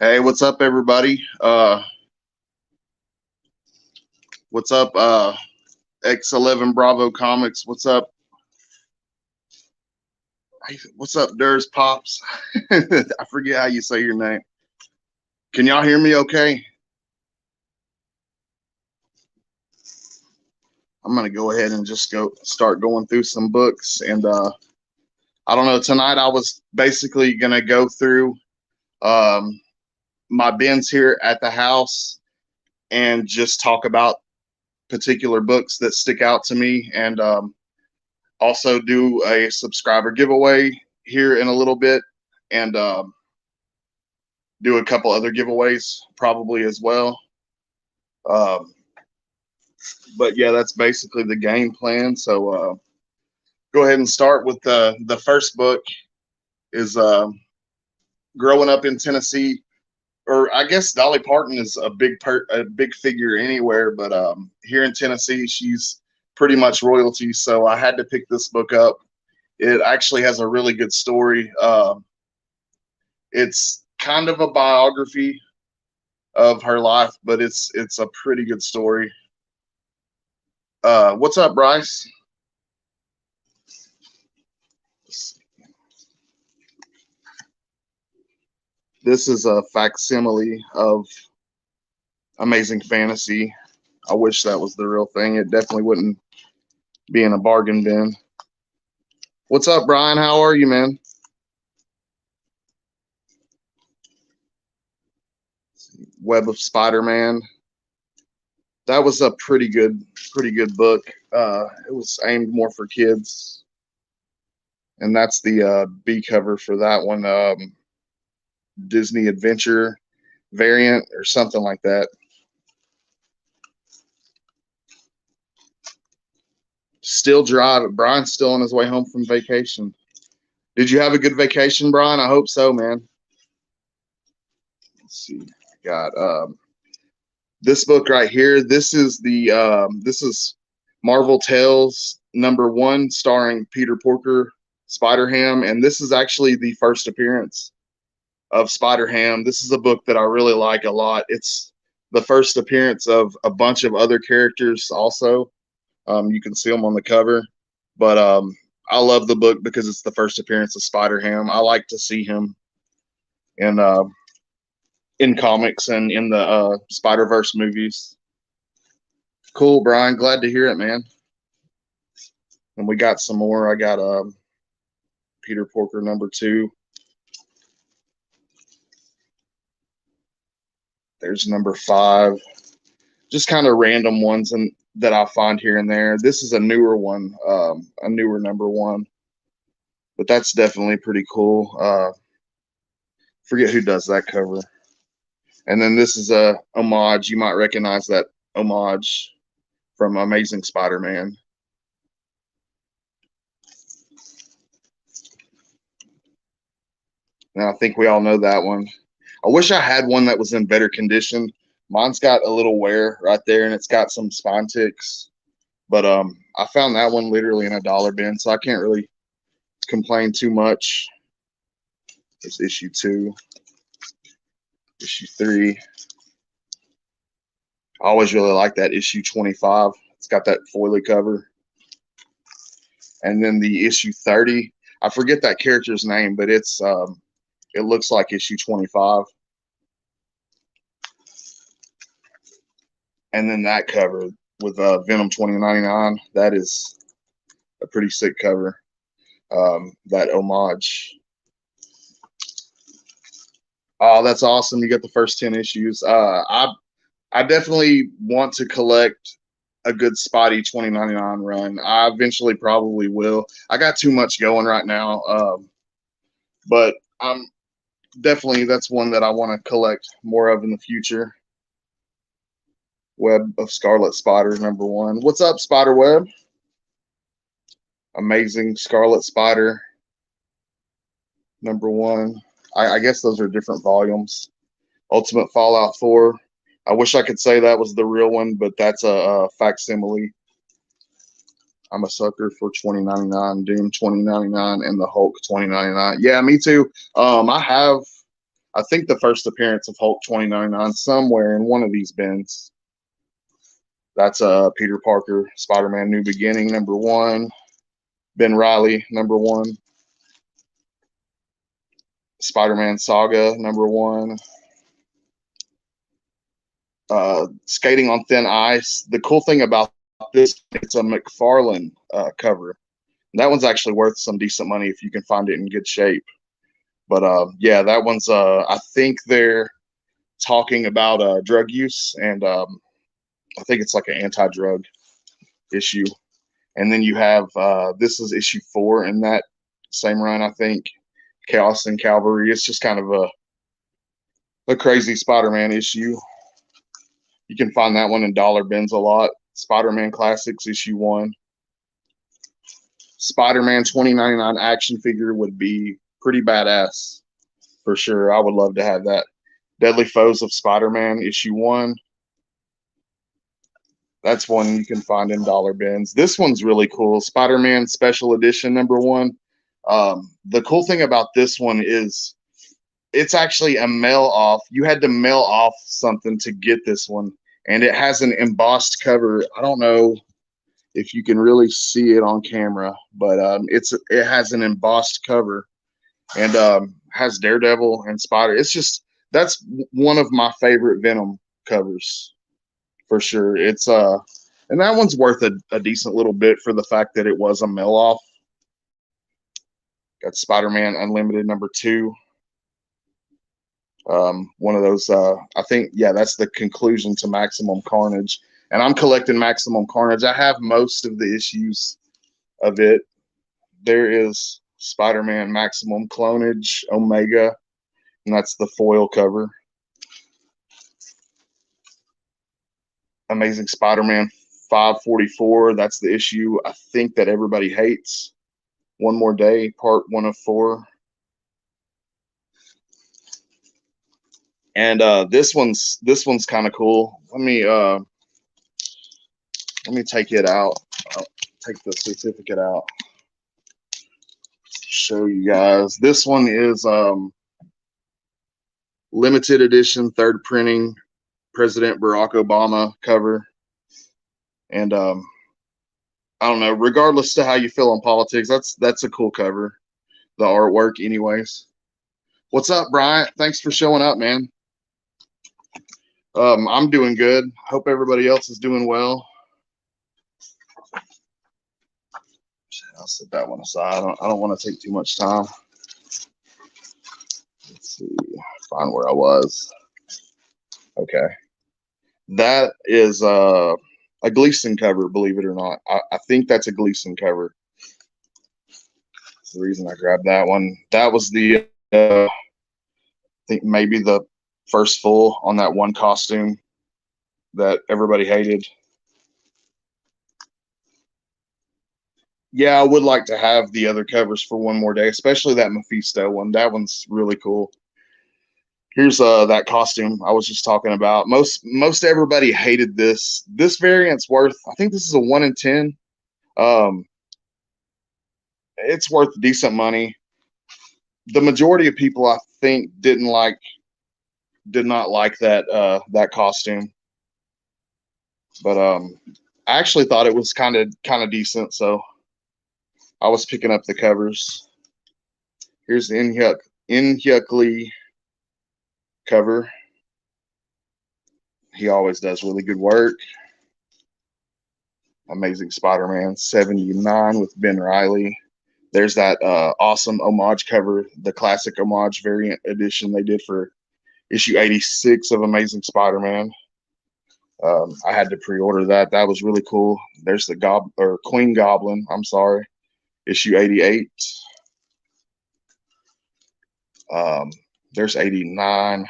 Hey, what's up, everybody? What's up, X11 Bravo Comics? What's up? Hey, what's up, Durs Pops? I forget how you say your name. Can y'all hear me okay? I'm gonna go ahead and just go start going through some books. And I don't know, tonight I was basically gonna go through um, my bins here at the house and just talk about particular books that stick out to me, and also do a subscriber giveaway here in a little bit, and do a couple other giveaways probably as well. Um, but yeah, that's basically the game plan. So go ahead and start with the first book is growing up in Tennessee, or I guess Dolly Parton is a big figure anywhere, but here in Tennessee, she's pretty much royalty. So I had to pick this book up. It actually has a really good story. It's kind of a biography of her life, but it's a pretty good story. What's up, Bryce? This is a facsimile of Amazing Fantasy. I wish that was the real thing. It definitely wouldn't be in a bargain bin. What's up, Brian? How are you, man? Web of Spider-Man. That was a pretty good book. It was aimed more for kids, and that's the B cover for that one. Disney Adventure variant or something like that. Still dry. Brian's still on his way home from vacation. Did you have a good vacation, Brian? I hope so, man. Let's see. I got this book right here. This is Marvel Tales #1, starring Peter Porker, Spider Ham, and this is actually the first appearance of Spider Ham. This is a book that I really like a lot. It's the first appearance of a bunch of other characters also. You can see them on the cover, but I love the book because it's the first appearance of Spider Ham. I like to see him in in comics and in the Spider Verse movies. Cool, Brian. Glad to hear it, man. And we got some more. I got Peter Porker #2. There's #5. Just kind of random ones and that I find here and there. This is a newer one, a newer #1, but that's definitely pretty cool. Forget who does that cover. And then this is a homage. You might recognize that homage from Amazing Spider-Man. And I think we all know that one. I wish I had one that was in better condition. Mine's got a little wear right there, and it's got some spine ticks. But I found that one literally in a dollar bin, so I can't really complain too much. There's issue 2, issue 3. I always really like that issue 25. It's got that foily cover. And then the issue 30. I forget that character's name, but it looks like issue 25. And then that cover with Venom 2099. That is a pretty sick cover. That homage. Oh, that's awesome! You got the first 10 issues. I definitely want to collect a good Spotty 2099 run. I eventually probably will. I got too much going right now, but I'm definitely that's one that I want to collect more of in the future. Web of Scarlet Spider #1. What's up, Spider Web? Amazing Scarlet Spider #1. I guess those are different volumes. Ultimate Fallout 4. I wish I could say that was the real one, but that's a facsimile. I'm a sucker for 2099, Doom 2099, and the Hulk 2099. Yeah, me too. I have I think the first appearance of Hulk 2099 somewhere in one of these bins. That's Peter Parker, Spider-Man New Beginning, #1. Ben Reilly, #1. Spider-Man Saga, #1. Skating on Thin Ice. The cool thing about this, it's a McFarlane cover. That one's actually worth some decent money if you can find it in good shape. But yeah, that one's I think they're talking about drug use, and I think it's like an anti-drug issue. And then you have this is issue 4 in that same run, I think. Chaos and Cavalry. It's just kind of a crazy Spider-Man issue. You can find that one in dollar bins a lot. Spider-Man Classics issue 1. Spider-Man 2099 action figure would be pretty badass for sure. I would love to have that. Deadly Foes of Spider-Man issue 1. That's one you can find in dollar bins. This one's really cool. Spider-Man Special Edition #1. The cool thing about this one is it's actually a mail off. You had to mail off something to get this one, and it has an embossed cover. I don't know if you can really see it on camera, but it has an embossed cover, and has Daredevil and Spider. It's just that's one of my favorite Venom covers for sure. It's and that one's worth a decent little bit for the fact that it was a mail off. Got Spider-Man Unlimited #2. One of those, I think, yeah, that's the conclusion to Maximum Carnage. And I'm collecting Maximum Carnage. I have most of the issues of it. There is Spider-Man Maximum Clonage Omega, and that's the foil cover. Amazing Spider-Man 544. That's the issue I think that everybody hates. One More Day, part 1 of 4. And this one's kind of cool. Let me take it out. I'll take the certificate out. Show you guys. This one is limited edition, 3rd printing, President Barack Obama cover. And I don't know, regardless to how you feel on politics, that's a cool cover. The artwork anyways. What's up, Bryant? Thanks for showing up, man. I'm doing good. Hope everybody else is doing well. I'll set that one aside. I don't want to take too much time. Let's see. Find where I was. Okay. That is a Gleason cover, believe it or not. I think that's a Gleason cover. That's the reason I grabbed that one. That was the I think maybe the first full on that one costume that everybody hated. Yeah, I would like to have the other covers for One More Day, especially that Mephisto one. That one's really cool. Here's that costume I was just talking about. Most everybody hated this. This variant's worth, I think this is a 1 in 10. It's worth decent money. The majority of people, I think, did not like that that costume. But I actually thought it was kind of decent, so I was picking up the covers. Here's the In-Hyuk Lee cover. He always does really good work. Amazing Spider-Man 79 with Ben Reilly. There's that awesome homage cover, the classic homage variant edition they did for issue 86 of Amazing Spider-Man. I had to pre-order that. That was really cool. There's the Queen Goblin. I'm sorry, issue 88. There's 89.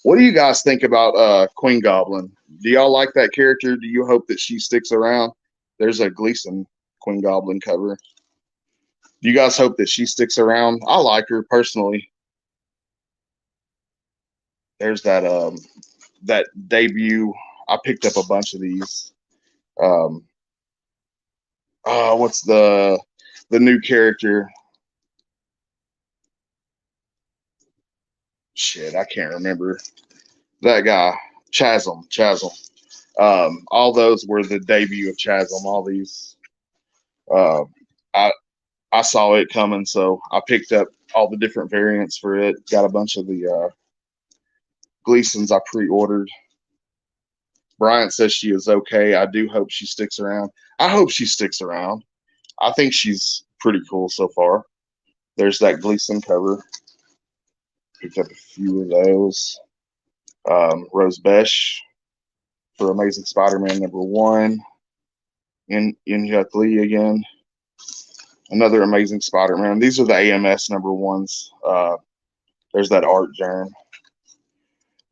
What do you guys think about Queen Goblin? Do y'all like that character? Do you hope that she sticks around? There's a Gleason Queen Goblin cover. Do you guys hope that she sticks around? I like her personally. There's that that debut. I picked up a bunch of these. What's the new character? shit, I can't remember that guy. Chasm. All those were the debut of Chasm. All these, uh, I I saw it coming, so I picked up all the different variants for it. Got a bunch of the Gleasons I pre-ordered. Bryant says she is okay. I do hope she sticks around. I hope she sticks around. I think she's pretty cool so far. There's that Gleason cover. Picked up a few of those. Rose Besh for Amazing Spider-Man #1. In Lee again. Another Amazing Spider-Man. These are the AMS #1s. There's that art germ.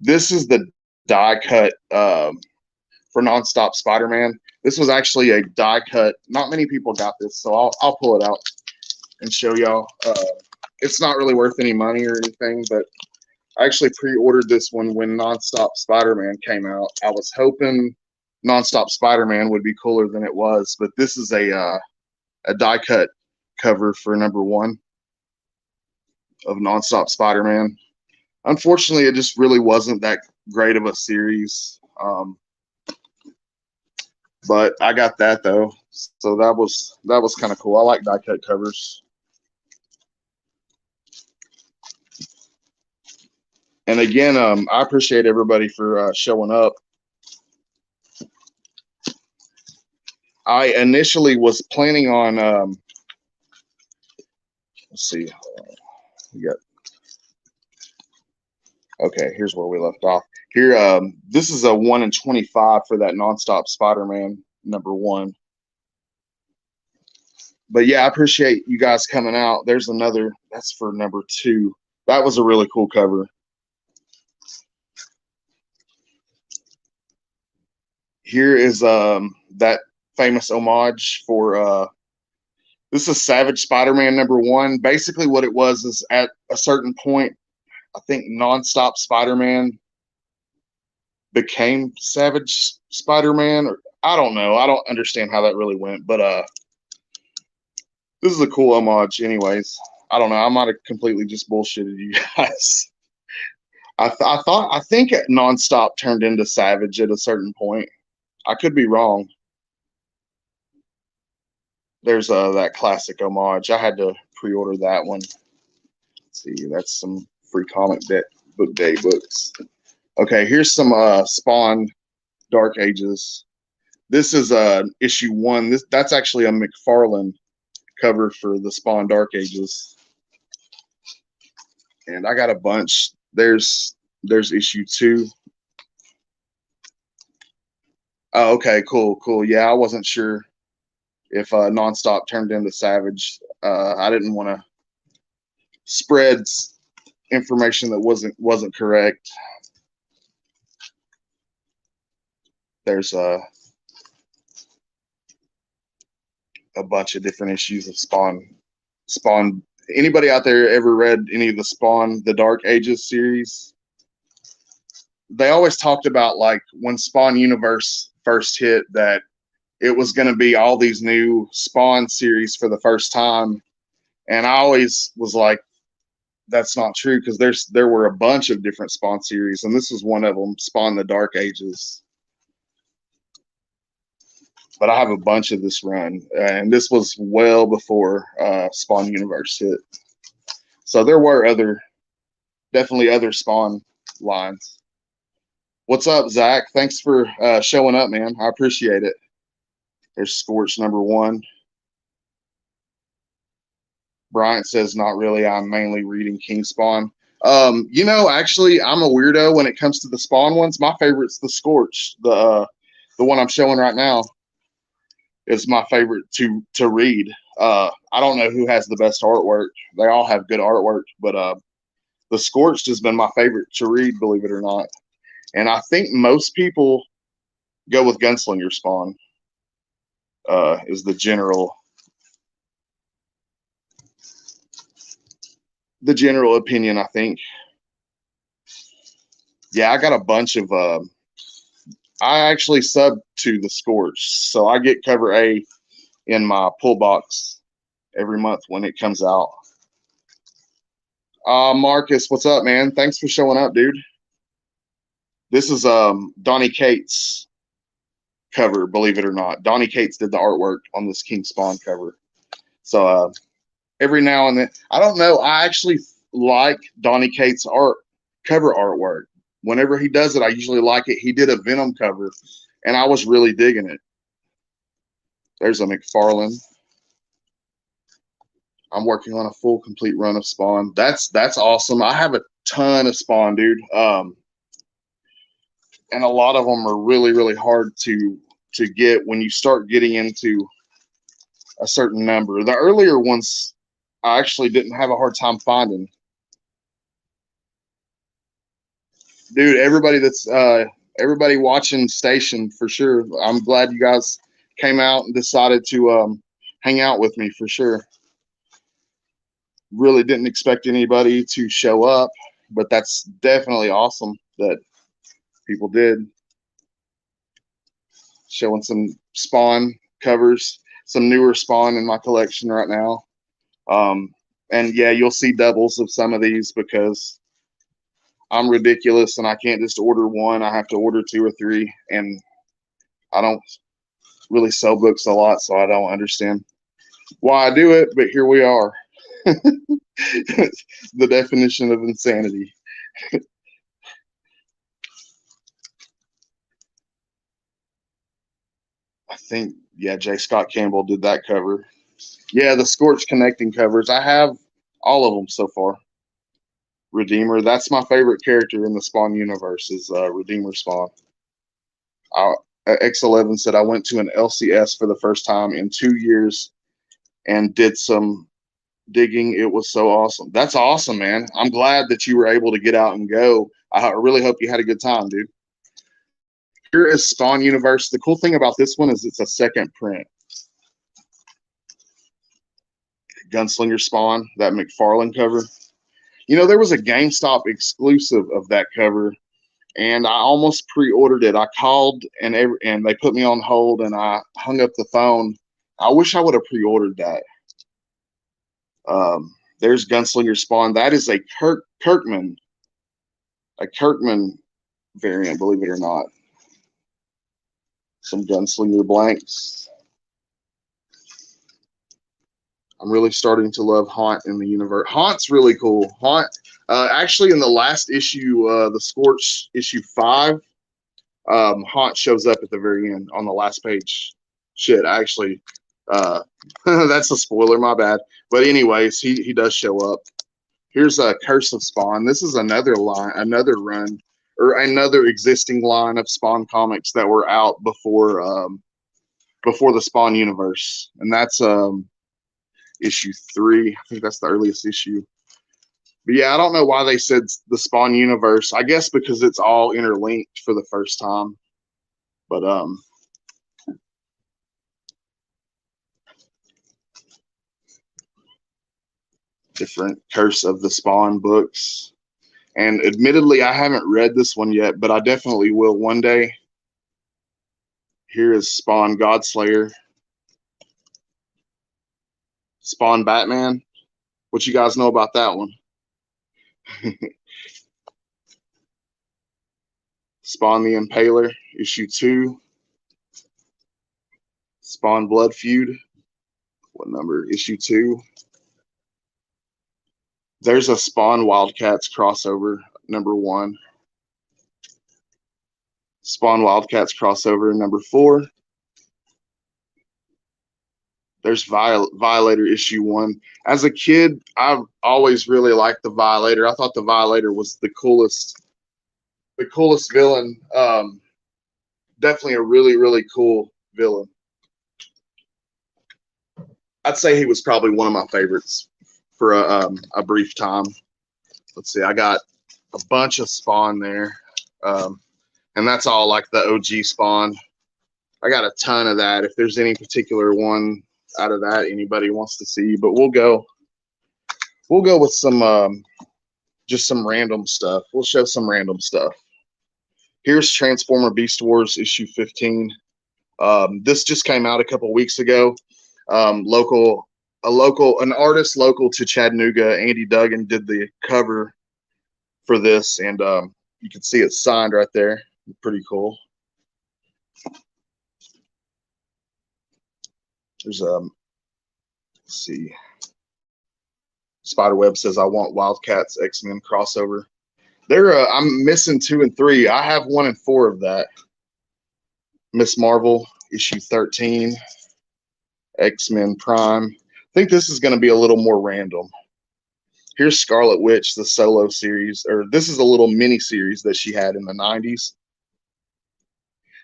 This is the die cut for Nonstop Spider-Man. This was actually a die cut. Not many people got this, so I'll pull it out and show y'all. It's not really worth any money or anything, but I actually pre-ordered this one when Nonstop Spider-Man came out. I was hoping Nonstop Spider-Man would be cooler than it was, but this is a die cut cover for #1 of Nonstop Spider-Man. Unfortunately, it just really wasn't that great of a series. But I got that though, so that was kind of cool. I like die cut covers. And again, I appreciate everybody for showing up. I initially was planning on let's see, we got okay. Here's where we left off. Here, this is a 1 in 25 for that Nonstop Spider-Man #1. But yeah, I appreciate you guys coming out. There's another. That's for #2. That was a really cool cover. Here is that famous homage for this is Savage Spider-Man #1. Basically, what it was is at a certain point, I think Nonstop Spider-Man became Savage Spider-Man, or I don't know. I don't understand how that really went, but this is a cool homage. Anyways, I don't know. I might have completely just bullshitted you guys. I think Nonstop turned into Savage at a certain point. I could be wrong. There's that classic homage. I had to pre-order that one. Let's see, that's some free comic book day books. Okay, here's some Spawn Dark Ages. This is issue 1. That's actually a McFarlane cover for the Spawn Dark Ages. And I got a bunch. There's issue 2. Oh, okay, cool. Yeah, I wasn't sure if Nonstop turned into Savage. I didn't want to spread information that wasn't correct. There's a bunch of different issues of Spawn. Anybody out there ever read any of the Spawn the Dark Ages series? They always talked about, like, when Spawn Universe first hit, that it was going to be all these new Spawn series for the first time, and I always was like, that's not true, because there were a bunch of different Spawn series, and this is one of them, Spawn the Dark Ages. But I have a bunch of this run, and this was well before Spawn Universe hit. So there were definitely other Spawn lines. What's up, Zach? Thanks for showing up, man. I appreciate it. There's Scorch #1. Bryant says, not really. I'm mainly reading King Spawn. Actually, I'm a weirdo when it comes to the Spawn ones. My favorite's the Scorch. The one I'm showing right now is my favorite to read. I don't know who has the best artwork. They all have good artwork, but the Scorched has been my favorite to read, believe it or not. And I think most people go with Gunslinger Spawn is the general opinion, I think. Yeah, I got a bunch of I actually sub to the Scorch, so I get cover A in my pull box every month when it comes out. Marcus, what's up, man? Thanks for showing up, dude. This is Donnie Cates cover, believe it or not. Donnie Cates did the artwork on this King Spawn cover. So every now and then, I don't know. I actually like Donnie Cates' art cover artwork. Whenever he does it, I usually like it. He did a Venom cover, and I was really digging it. There's a McFarlane. I'm working on a full complete run of Spawn. That's awesome. I have a ton of Spawn, dude. And a lot of them are really hard to get when you start getting into a certain number. The earlier ones I actually didn't have a hard time finding. Dude, everybody watching Station for sure. I'm glad you guys came out and decided to hang out with me for sure. Really didn't expect anybody to show up, but that's definitely awesome that people did. Showing some Spawn covers, some newer Spawn in my collection right now. And yeah, you'll see doubles of some of these because I'm ridiculous and I can't just order one. I have to order two or three, and I don't really sell books a lot, so I don't understand why I do it, but here we are. The definition of insanity. I think, yeah, J. Scott Campbell did that cover. Yeah, the Scorch connecting covers. I have all of them so far. Redeemer, that's my favorite character in the Spawn universe is Redeemer Spawn. X11 said I went to an LCS for the first time in 2 years and did some digging. It was so awesome. That's awesome, man. I'm glad that you were able to get out and go. I really hope you had a good time, dude. Here is Spawn Universe. The cool thing about this one is it's a second print. Gunslinger Spawn, that McFarlane cover. You know, there was a GameStop exclusive of that cover, and I almost pre-ordered it. I called, and they put me on hold, and I hung up the phone. I wish I would have pre-ordered that. There's Gunslinger Spawn. That is a Kirkman variant, believe it or not. Some Gunslinger blanks. I'm really starting to love Haunt in the universe. Haunt's really cool. Haunt, actually, in the last issue, the Scorch issue 5, Haunt shows up at the very end on the last page. Shit, actually, that's a spoiler. My bad. But anyways, he does show up. Here's a Curse of Spawn. This is another line, another run, or another existing line of Spawn comics that were out before the Spawn universe, and that's issue 3. I think that's the earliest issue. But yeah, I don't know why they said the Spawn universe. I guess because it's all interlinked for the first time. But different Curse of the Spawn books. And admittedly, I haven't read this one yet, but I definitely will one day. Here is Spawn Godslayer. Spawn Batman. What you guys know about that one? Spawn the Impaler, issue 2. Spawn Blood Feud. What number? Issue 2. There's a Spawn Wildcats crossover, number 1. Spawn Wildcats crossover, number 4. There's Violator issue 1. As a kid, I've always really liked the Violator. I thought the Violator was the coolest villain. Definitely a really cool villain. I'd say he was probably one of my favorites for a brief time. Let's see, I got a bunch of Spawn there, and that's all like the OG Spawn. I got a ton of that. If there's any particular one out of that anybody wants to see, but we'll go with some just some random stuff. We'll show some random stuff. Here's Transformer Beast Wars issue 15. This just came out a couple weeks ago. Local an artist local to Chattanooga, Andy Duggan, did the cover for this, and you can see it signed right there. Pretty cool. There's let's see. Spiderweb says, "I want Wildcats X-Men crossover." I'm missing 2 and 3. I have 1 and 4 of that. Miss Marvel issue 13, X-Men Prime. I think this is going to be a little more random. Here's Scarlet Witch, the solo series, or this is a little mini series that she had in the 90s.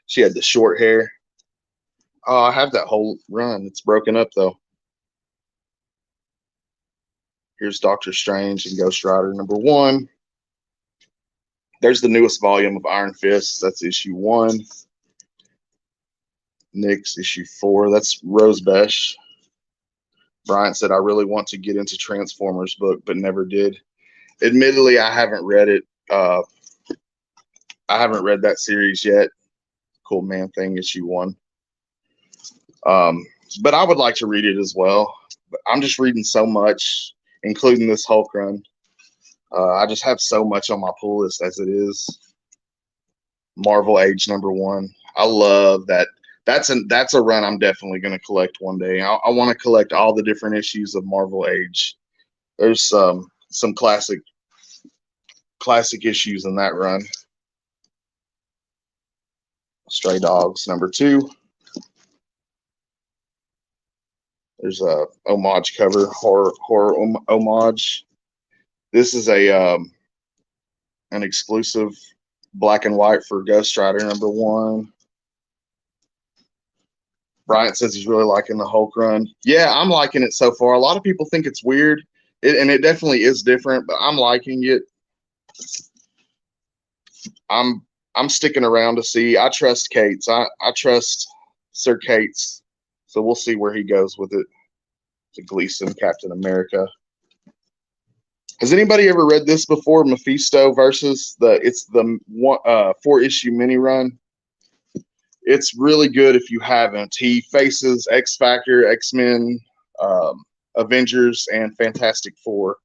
She had the short hair. Oh, I have that whole run. It's broken up though. Here's Doctor Strange and Ghost Rider #1. There's the newest volume of Iron Fist. That's issue 1. Nick's issue 4. That's Rose Besh. Bryant said, "I really want to get into Transformers book, but never did." Admittedly, I haven't read it. I haven't read that series yet. Cool Man Thing issue 1. But I would like to read it as well. But I'm just reading so much, including this Hulk run. I just have so much on my pull list as it is. Marvel Age #1. I love that. That's a run I'm definitely going to collect one day. I want to collect all the different issues of Marvel Age. There's some classic issues in that run. Stray Dogs #2. There's a homage cover, horror homage. This is an exclusive black and white for Ghost Rider #1. Bryant says he's really liking the Hulk run. Yeah, I'm liking it so far. A lot of people think it's weird, and it definitely is different, but I'm liking it. I'm sticking around to see. I trust Cates. I trust Sir Cates. So we'll see where he goes with it. To Gleason, Captain America. Has anybody ever read this before? Mephisto versus it's the 4-issue mini run. It's really good if you haven't. He faces X Factor, X-Men, Avengers, and Fantastic Four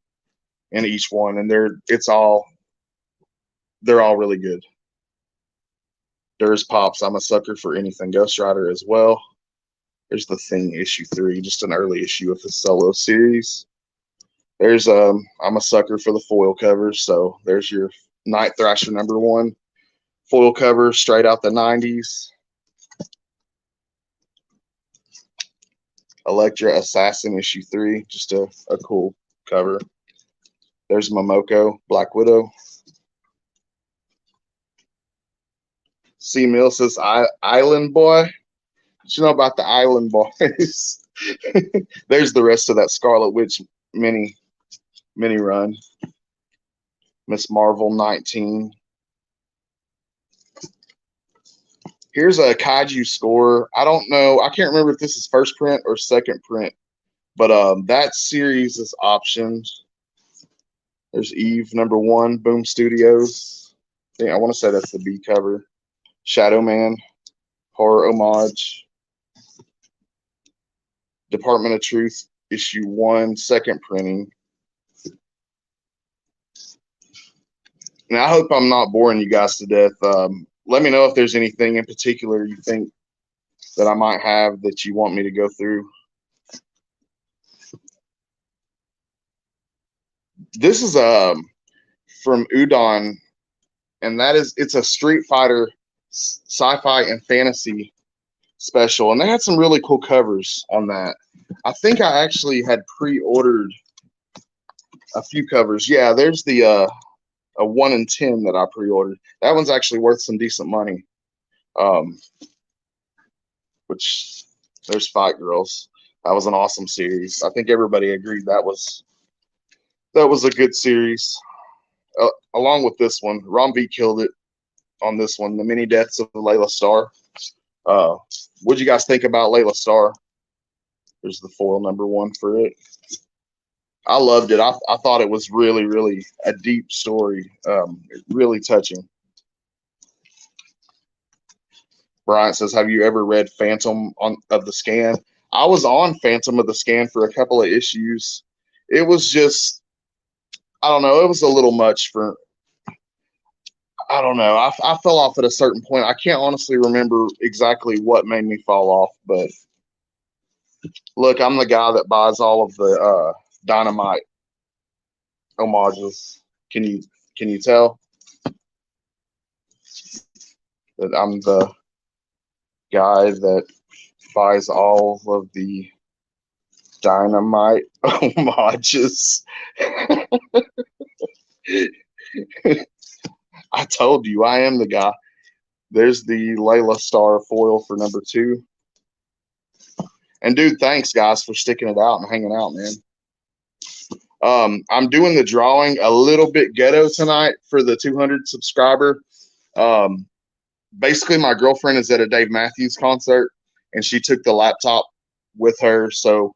in each one, and they're all really good. There's Pops. I'm a sucker for anything Ghost Rider as well. There's the Thing issue 3, just an early issue of his solo series. There's I'm a sucker for the foil covers, so there's your Night Thrasher #1 foil cover straight out the 90s. Elektra Assassin issue 3, just a cool cover. There's Momoko, Black Widow. C. Mill says, Island Boy. What you know about the Island Boys? There's the rest of that Scarlet Witch mini run. Miss Marvel 19. Here's a Kaiju score. I don't know. I can't remember if this is first print or second print, but that series is optioned. There's Eve #1, Boom Studios. I want to say that's the B cover. Shadow Man, horror homage. Department of Truth issue 1, second printing. Now, I hope I'm not boring you guys to death. Let me know if there's anything in particular you think that I might have that you want me to go through. This is from Udon, and it's a Street Fighter sci-fi and fantasy special, and they had some really cool covers on that. I think I actually had pre-ordered a few covers. Yeah, there's the a 1 in 10 that I pre-ordered. That one's actually worth some decent money. Which there's Fight Girls. That was an awesome series. I think everybody agreed that was a good series. Along with this one, Ron V killed it on this one. The Mini Deaths of Layla Starr. What'd you guys think about Layla Starr? There's the foil #1 for it. I loved it. I thought it was really, really a deep story. Really touching. Bryant says, "Have you ever read Phantom of the Scan?" I was on Phantom of the Scan for a couple of issues. It was just, I don't know, it was a little much for, I don't know. I fell off at a certain point. I can't honestly remember exactly what made me fall off, but look, I'm the guy that buys all of the Dynamite homages. Can you tell that I'm the guy that buys all of the Dynamite homages? I told you I am the guy. There's the Layla Star foil for number 2. And dude, thanks guys for sticking it out and hanging out, man. I'm doing the drawing a little bit ghetto tonight for the 200 subscriber. Basically, my girlfriend is at a Dave Matthews concert, and she took the laptop with her. So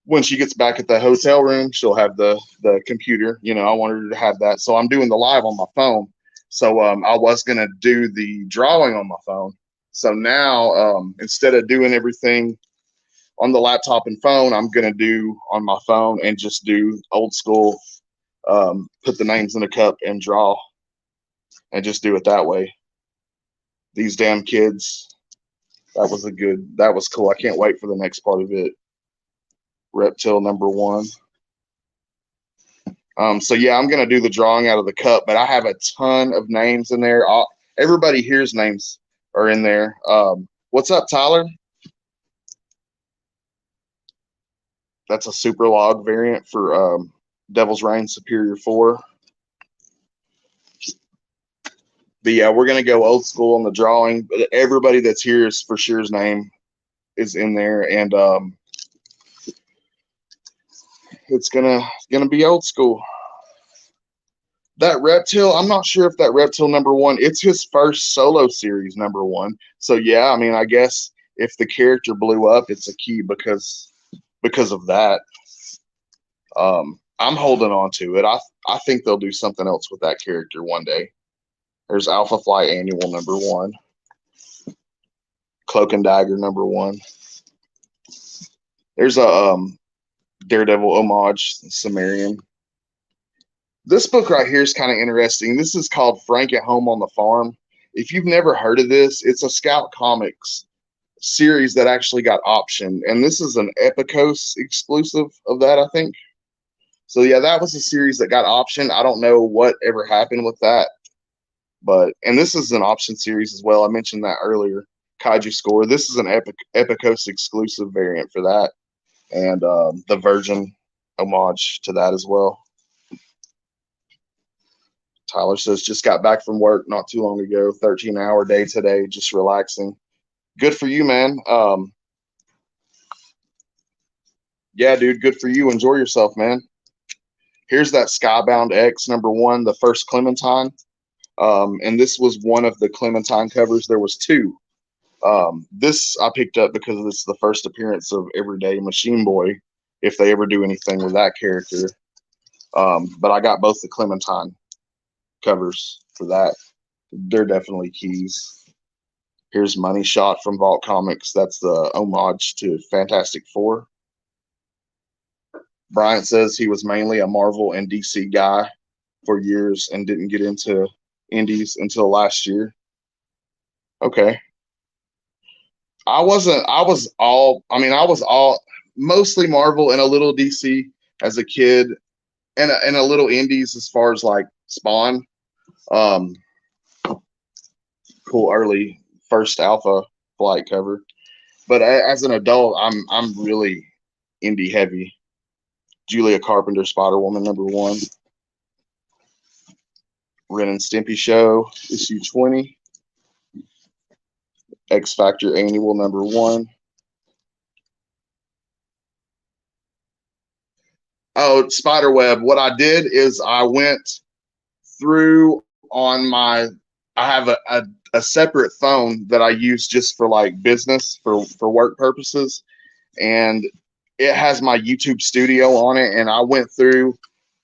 when she gets back at the hotel room, she'll have the computer. You know, I wanted her to have that. So I'm doing the live on my phone. So I was going to do the drawing on my phone. So now instead of doing everything on the laptop and phone, I'm going to do on my phone and just do old school, put the names in a cup and draw and just do it that way. These damn kids. That was cool. I can't wait for the next part of it. Reptile number 1. So yeah, I'm going to do the drawing out of the cup, but I have a ton of names in there. Everybody here's names are in there. What's up, Tyler? That's a super log variant for Devil's Reign Superior 4. But yeah, we're going to go old school on the drawing. But everybody that's here is for sure's name is in there. And it's gonna be old school. That Reptile, I'm not sure if that Reptile number 1, it's his first solo series number 1. So yeah, I mean, I guess if the character blew up, it's a key because of that. I'm holding on to it. I think they'll do something else with that character one day. There's Alpha Flight Annual number 1. Cloak and Dagger number 1. There's a Daredevil homage, Sumerian. This book right here is kind of interesting. This is called Frank at Home on the Farm. If you've never heard of this, it's a Scout Comics series that actually got optioned. And this is an Epicos exclusive of that, I think. So yeah, that was a series that got optioned. I don't know what ever happened with that. And this is an option series as well. I mentioned that earlier. Kaiju Score. This is an Epicos exclusive variant for that. And the Virgin homage to that as well. Tyler says, just got back from work not too long ago. 13-hour day today, just relaxing. Good for you, man. Yeah, dude, good for you. Enjoy yourself, man. Here's that Skybound X number 1, the first Clementine. And this was one of the Clementine covers. There was 2. This I picked up because it's the first appearance of Everyday Machine Boy, if they ever do anything with that character. But I got both the Clementine covers for that. They're definitely keys. Here's Money Shot from Vault Comics. That's the homage to Fantastic Four. Bryant says he was mainly a Marvel and DC guy for years and didn't get into indies until last year. Okay. I was all mostly Marvel and a little DC as a kid and a little indies as far as like Spawn. Cool early first Alpha Flight cover. But as an adult, I'm really indie heavy. Julia Carpenter, Spider-Woman number 1. Ren and Stimpy Show, issue 20. X Factor Annual number 1. Oh, Spiderweb. What I did is I went through on my, I have a separate phone that I use just for like business, for work purposes. And it has my YouTube studio on it. And I went through,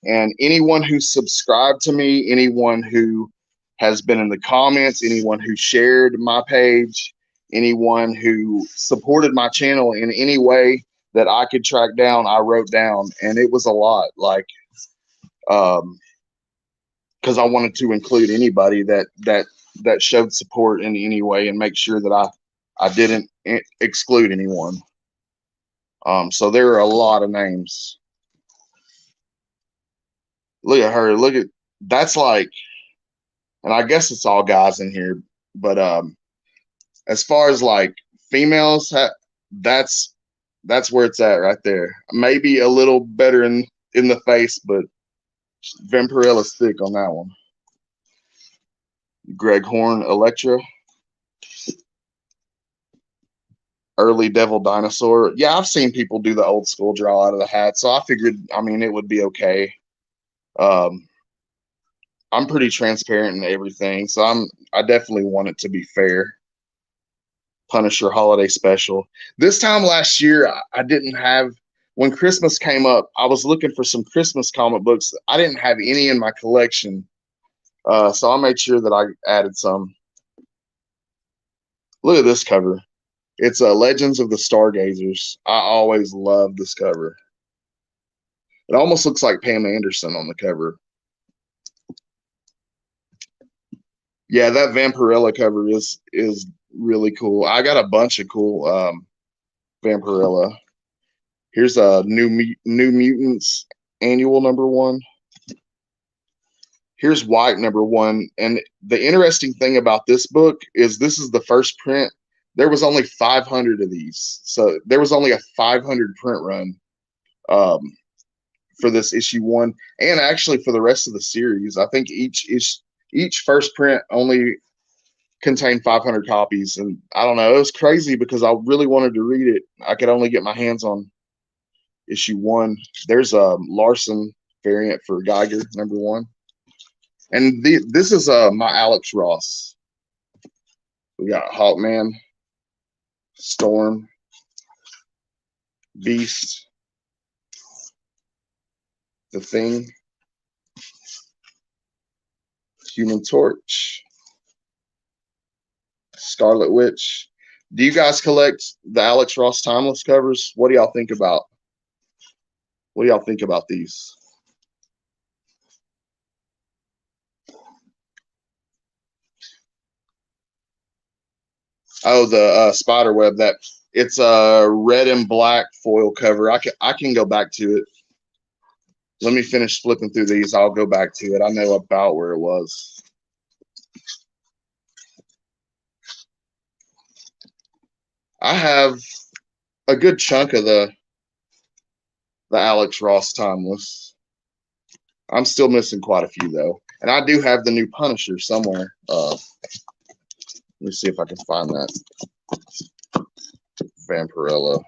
and anyone who subscribed to me, anyone who has been in the comments, anyone who shared my page, anyone who supported my channel in any way that I could track down. I wrote down, and it was a lot. Like, because I wanted to include anybody that showed support in any way and make sure that I didn't exclude anyone. So there are a lot of names. Look at her. Look at that's like, and I guess it's all guys in here, but as far as like females, that's where it's at right there. Maybe a little better in the face, but Vampirilla's thick on that one. Greg Horn, Electra. Early Devil Dinosaur. Yeah, I've seen people do the old school draw out of the hat, so I figured, I mean, it would be okay. I'm pretty transparent in everything, so I definitely want it to be fair. Punisher Holiday Special. This time last year, I didn't have, when Christmas came up, I was looking for some Christmas comic books. I didn't have any in my collection, so I made sure that I added some. Look at this cover. It's Legends of the Stargazers. I always love this cover. It almost looks like Pam Anderson on the cover. Yeah, that Vampirella cover is really cool. I got a bunch of cool Vampirella. Here's a New Mutants annual #1. Here's White #1. And the interesting thing about this book is this is the first print. There was only 500 of these. So there was only a 500 print run for this issue 1, and actually for the rest of the series. I think each first print only contained 500 copies. And I don't know, it was crazy because I really wanted to read it. I could only get my hands on issue 1. There's a Larson variant for Geiger #1. And this is my Alex Ross. We got Hawkman, Storm, Beast, The Thing, Human Torch, Scarlet Witch. Do you guys collect the Alex Ross Timeless covers? What do y'all think about? What do y'all think about these? Oh, the spider web. That it's a red and black foil cover. I can go back to it. Let me finish flipping through these. I'll go back to it. I know about where it was. I have a good chunk of the Alex Ross Timeless. I'm still missing quite a few though, and I do have the new Punisher somewhere. Let me see if I can find that. Vampirella.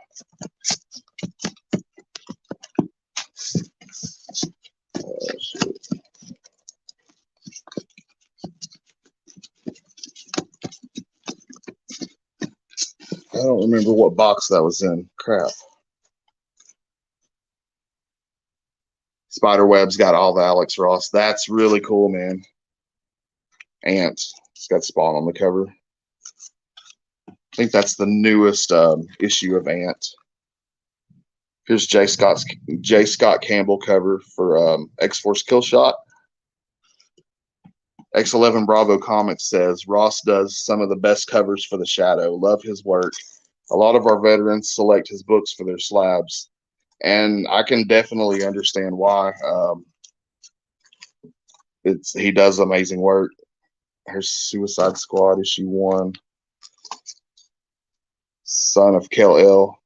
I don't remember what box that was in. Crap. Spiderweb's got all the Alex Ross. That's really cool, man. Ant. It's got Spawn on the cover. I think that's the newest issue of Ant. Here's J. Scott Campbell cover for X-Force Killshot. X11 Bravo Comics says Ross does some of the best covers for the Shadow. Love his work. A lot of our veterans select his books for their slabs, and I can definitely understand why. He does amazing work. Here's Suicide Squad issue 1. Son of Kal-El.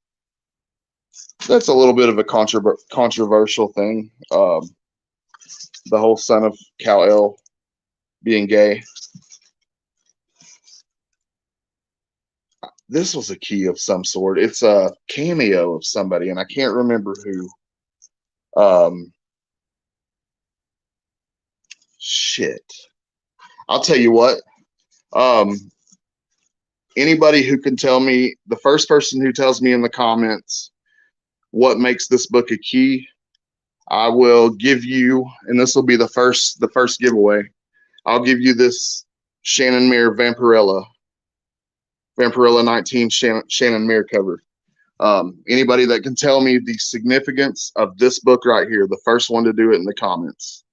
That's a little bit of a controversial thing. The whole Son of Kal-El being gay. This was a key of some sort. It's a cameo of somebody, and I can't remember who. Shit. I'll tell you what. Anybody who can tell me, the first person who tells me in the comments what makes this book a key, I will give you, and this will be the first giveaway. I'll give you this Shannon Mir Vampirella Vampirella 19 Shannon Mayer cover. Anybody that can tell me the significance of this book right here, the first one to do it in the comments.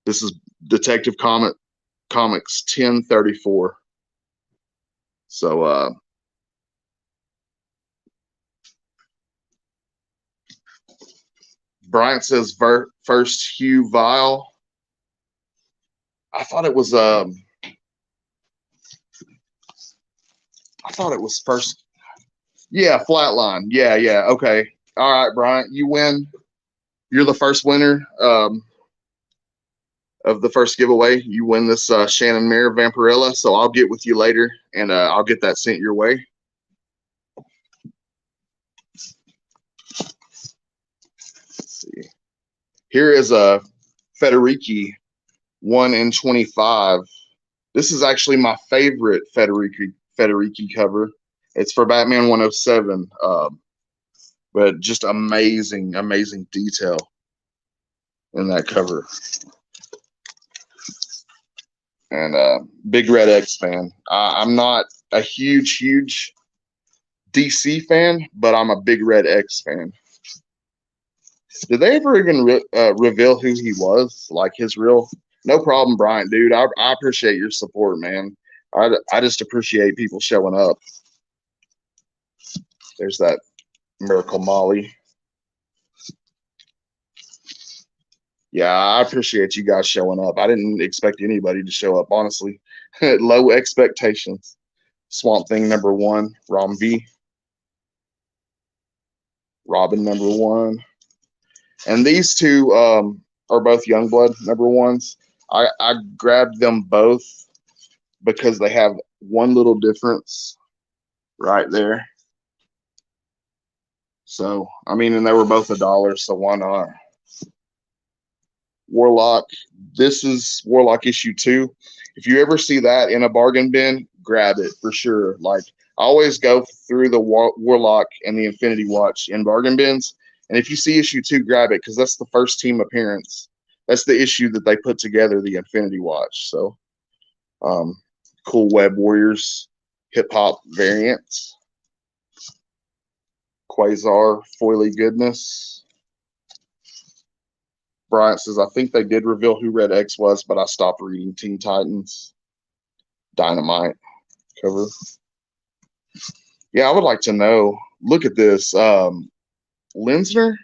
This is Detective Comics 1034. So Bryant says first Hugh Vial. I thought it was first. Yeah, Flatline. Yeah. Okay. All right, Bryant, you win. You're the first winner of the first giveaway. You win this Shannon Mayer Vampirella. So I'll get with you later, and I'll get that sent your way. Let's see. Here is a Federici 1 in 25. This is actually my favorite Federici cover. It's for Batman 107. But just amazing detail in that cover. And big Red X fan. I'm not a huge DC fan, but I'm a big Red X fan. Did they ever even reveal who he was? Like his real? No problem, Bryant, dude. I appreciate your support, man. I just appreciate people showing up. There's that Miracle Molly. Yeah, I appreciate you guys showing up. I didn't expect anybody to show up, honestly. Low expectations. Swamp Thing #1, Rom V. Robin #1. And these two are both Youngblood #1s. I grabbed them both because they have one little difference right there. So, I mean, and they were both $1, so why not? Warlock. This is Warlock issue 2. If you ever see that in a bargain bin, grab it for sure. Like, I always go through the Warlock and the Infinity Watch in bargain bins. And if you see issue 2, grab it because that's the first team appearance. That's the issue that they put together, the Infinity Watch. So, cool Web Warriors hip hop variants. Quasar foily goodness. Bryant says, I think they did reveal who Red X was, but I stopped reading Teen Titans. Dynamite cover. Yeah, I would like to know. Look at this. Linsner?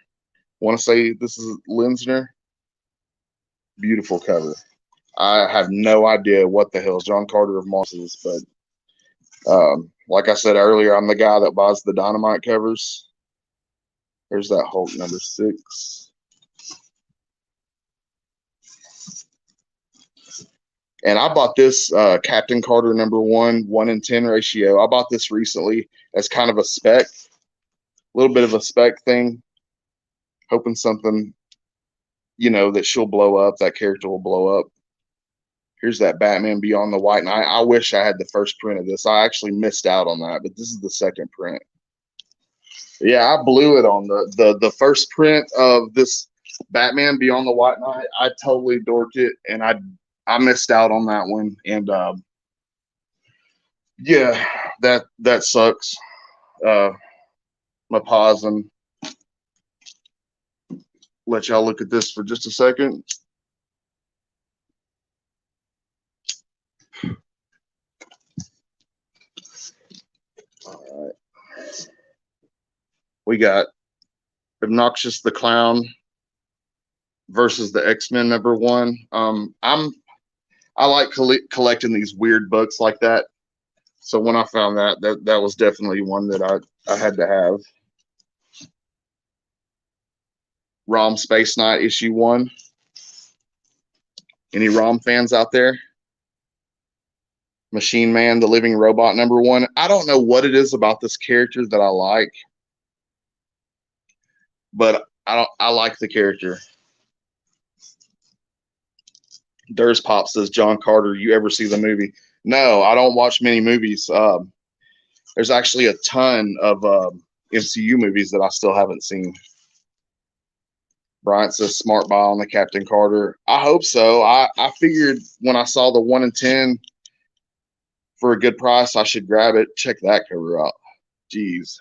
Want to say this is Linsner? Beautiful cover. I have no idea what the hell John Carter of Moss is, but like I said earlier, I'm the guy that buys the Dynamite covers. There's that Hulk #6. And I bought this Captain Carter #1, 1 in 10 ratio. I bought this recently as kind of a spec, a little bit of a spec thing, hoping something, that she'll blow up, that character will blow up. Here's that Batman Beyond the White Knight. I wish I had the first print of this. I actually missed out on that, but this is the second print. Yeah, I blew it on the first print of this Batman Beyond the White Knight. I totally dorked it, and I missed out on that one. And yeah, that sucks. My pause and let y'all look at this for just a second. All right. We got Obnoxious the Clown versus the X-Men #1. I like collecting these weird books like that. So when I found that was definitely one that I had to have. ROM Space Knight issue 1. Any ROM fans out there? Machine Man, the Living Robot #1. I don't know what it is about this character that I like, but I like the character. Durs Pop says, John Carter, you ever see the movie? No, I don't watch many movies. There's actually a ton of MCU movies that I still haven't seen. Bryant says, smart buy on the Captain Carter. I hope so. I figured when I saw the 1 in 10 for a good price, I should grab it. Check that cover out. Jeez.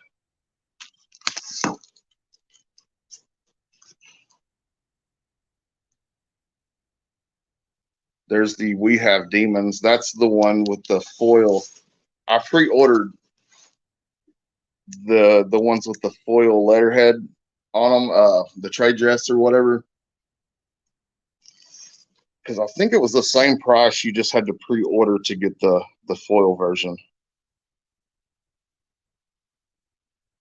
There's the We Have Demons. That's the one with the foil. I pre-ordered the ones with the foil letterhead on them, the trade dress or whatever. Because I think it was the same price. You just had to pre-order to get the foil version.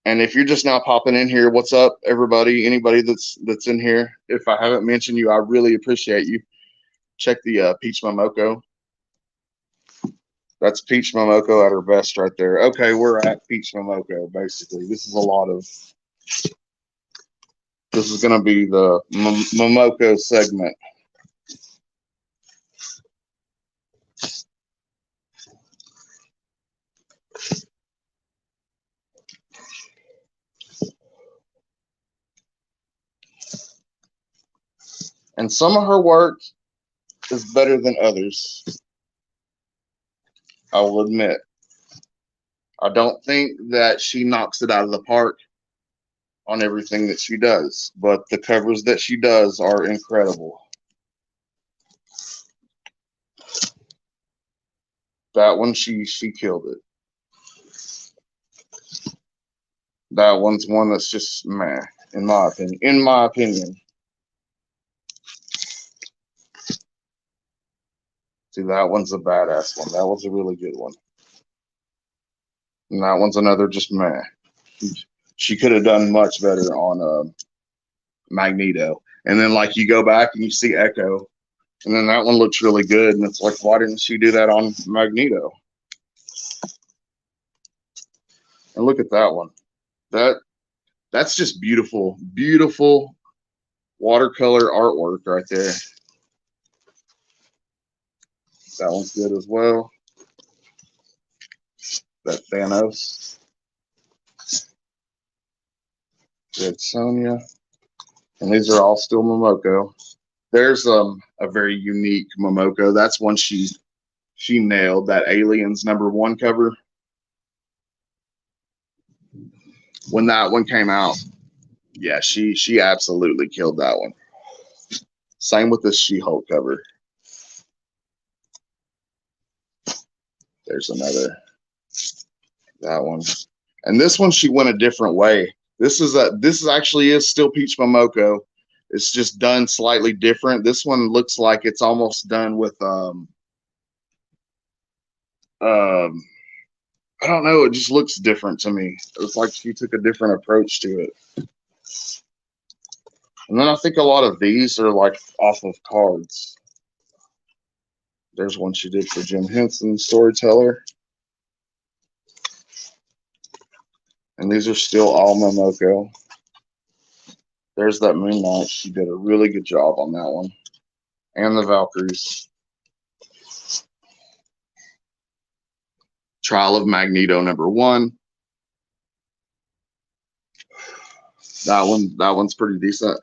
And if you're just now popping in here, what's up, everybody? Anybody that's in here? If I haven't mentioned you, I really appreciate you. Check the Peach Momoko. That's Peach Momoko at her best right there. Okay, we're at Peach Momoko, basically. This is going to be the Momoko segment. And some of her work is better than others. I will admit. I don't think that she knocks it out of the park on everything that she does, but the covers that she does are incredible. That one, she killed it. That one's one that's just meh, in my opinion. In my opinion. See, that one's a badass one. That was a really good one. And that one's another just meh. She could have done much better on Magneto. And then, like, you go back and you see Echo, and then that one looks really good. And it's like, why didn't she do that on Magneto? And look at that one. That's just beautiful, beautiful watercolor artwork right there. That one's good as well. That Thanos. Good Sonya. And these are all still Momoko. There's a very unique Momoko. That's one she nailed. That Aliens #1 cover. When that one came out, yeah, she absolutely killed that one. Same with the She-Hulk cover. There's another. That one. And this one she went a different way. This actually is still Peach Momoko. It's just done slightly different. This one looks like it's almost done with I don't know, it just looks different to me. It's like she took a different approach to it. And then I think a lot of these are like off of cards. There's one she did for Jim Henson, Storyteller. And these are still all Momoko. There's that Moon Knight. She did a really good job on that one. And the Valkyries. Trial of Magneto #1. That one's pretty decent.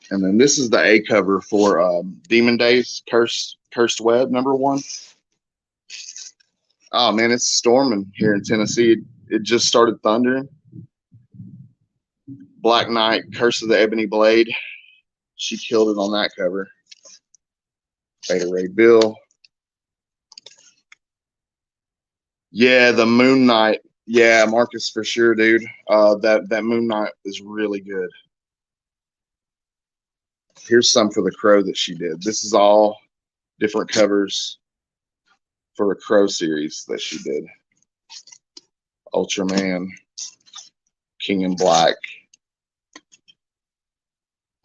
And then this is the A cover for Demon Days, Cursed Web #1. Oh man, it's storming here in Tennessee. It just started thundering. Black Knight, Curse of the Ebony Blade. She killed it on that cover. Beta Ray Bill. Yeah, the Moon Knight. Yeah, Marcus, for sure, dude. That Moon Knight is really good. Here's some for the Crow that she did. This is all different covers for a Crow series that she did. Ultraman, King in Black,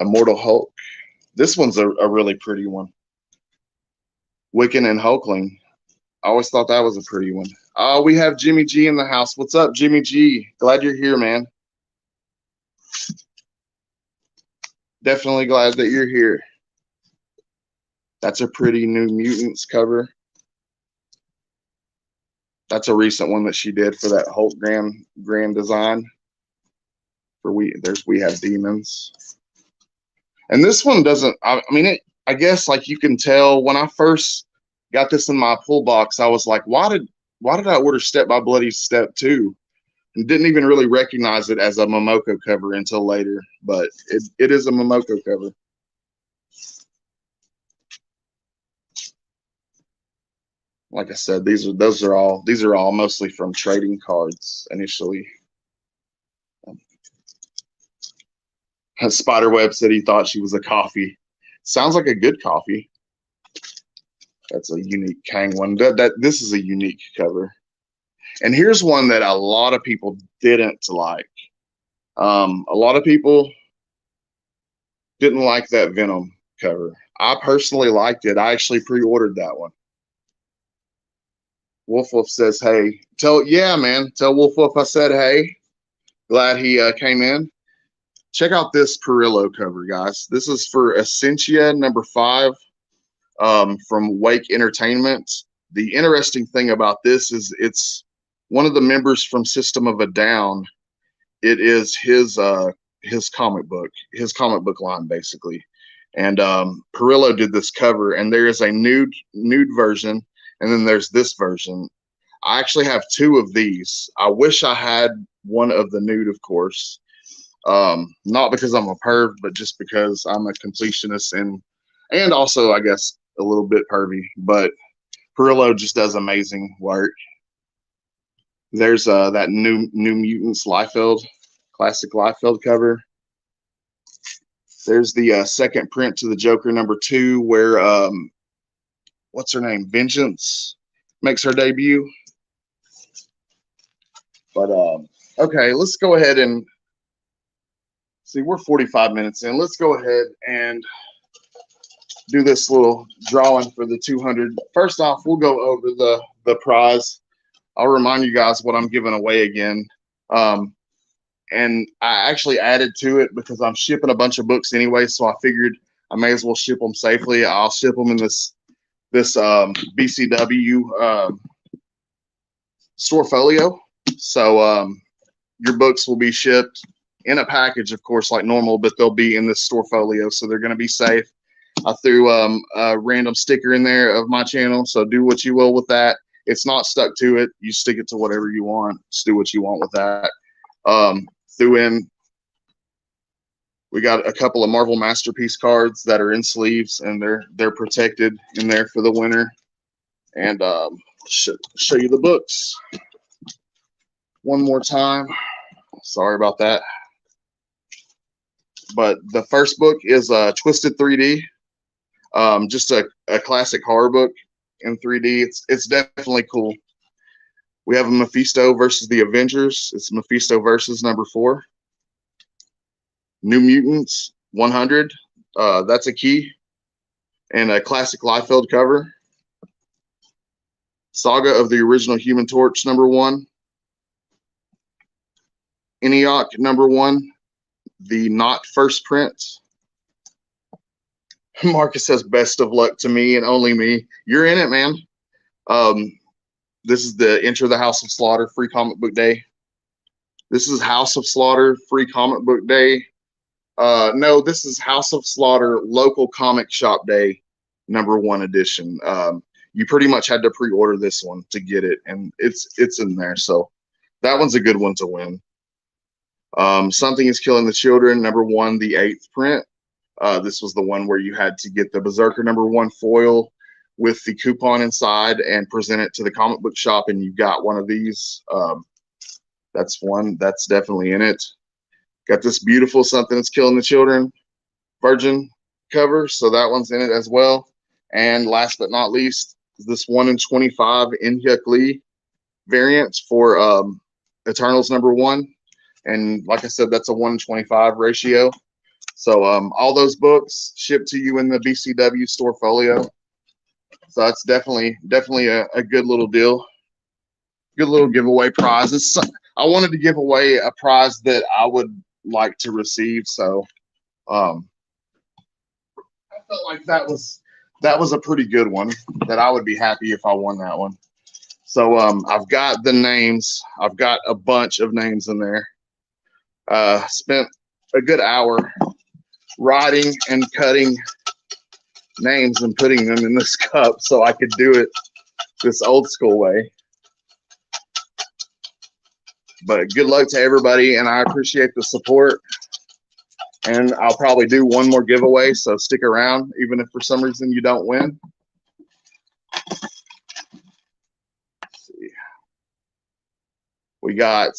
Immortal Hulk. This one's a really pretty one. Wiccan and Hulkling. I always thought that was a pretty one. Oh, we have Jimmy G in the house. What's up, Jimmy G? Glad you're here, man. Definitely glad that you're here. That's a pretty New Mutants cover. That's a recent one that she did for that Hulk grand design. For We Have Demons. And this one doesn't, I mean, I guess like you can tell when I first Got this in my pull box. I was like, why did I order Step by Bloody Step 2? And didn't even really recognize it as a Momoko cover until later, but it is a Momoko cover. Like I said, those are all mostly from trading cards initially. Spiderweb said he thought she was a coffee. Sounds like a good coffee. That's a unique Kang one. This is a unique cover. And here's one that a lot of people didn't like. A lot of people didn't like that Venom cover. I personally liked it. I actually pre-ordered that one. Wolf Wolf says, hey. Tell Wolf Wolf I said, hey. Glad he came in. Check out this Perillo cover, guys. This is for Essentia number 5 from Wake Entertainment. The interesting thing about this is it's one of the members from System of a Down. It is his comic book line, basically. And Perillo did this cover, and there is a nude version, and then there's this version. I actually have 2 of these. I wish I had one of the nude, of course. Not because I'm a perv, but just because I'm a completionist and also, I guess, a little bit pervy. But Perillo just does amazing work. There's that New Mutants Liefeld, classic Liefeld cover. There's the second print to the Joker number 2, where what's her name? Vengeance makes her debut. But okay, let's go ahead and see. We're 45 minutes in. Let's go ahead and do this little drawing for the 200. First off, we'll go over the prize. I'll remind you guys what I'm giving away again. And I actually added to it because I'm shipping a bunch of books anyway, so I figured I may as well ship them safely. I'll ship them in this BCW store folio. So your books will be shipped in a package, of course, like normal, but they'll be in this store folio, so they're going to be safe. I threw a random sticker in there of my channel, so do what you will with that. It's not stuck to it. You stick it to whatever you want. Just do what you want with that. We got a couple of Marvel Masterpiece cards that are in sleeves, and they're protected in there for the winter. And show you the books one more time. Sorry about that. But the first book is Twisted 3D, just a classic horror book in 3D. It's definitely cool. We have a Mephisto versus the Avengers. It's Mephisto versus number 4. New Mutants 100. That's a key. And a classic Liefeld cover. Saga of the Original Human Torch number 1. Enoch number 1. The not first print. Marcus says, best of luck to me and only me. You're in it, man. This is the Enter the House of Slaughter free comic book day. This is House of Slaughter free comic book day. No, this is House of Slaughter local comic shop day number 1 edition. You pretty much had to pre-order this one to get it, and it's in there. So that one's a good one to win. Something is Killing the Children number 1, the 8th print. This was the one where you had to get the Berserker number 1 foil with the coupon inside and present it to the comic book shop, and you got one of these. That's one that's definitely in it. Got this beautiful Something That's Killing the Children Virgin cover, so that one's in it as well. And last but not least, this 1 in 25 In-Hyuk Lee variant for Eternals number 1. And like I said, that's a 1 in 25 ratio. So all those books shipped to you in the BCW store folio. So that's definitely a good little deal. Good little giveaway prize. I wanted to give away a prize that I would like to receive. So I felt like that was a pretty good one that I would be happy if I won that one. So I've got the names. I've got a bunch of names in there. Spent a good hour writing and cutting names and putting them in this cup so I could do it this old school way. But good luck to everybody, and I appreciate the support. And I'll probably do one more giveaway, so stick around, even if for some reason you don't win. Let's see. We got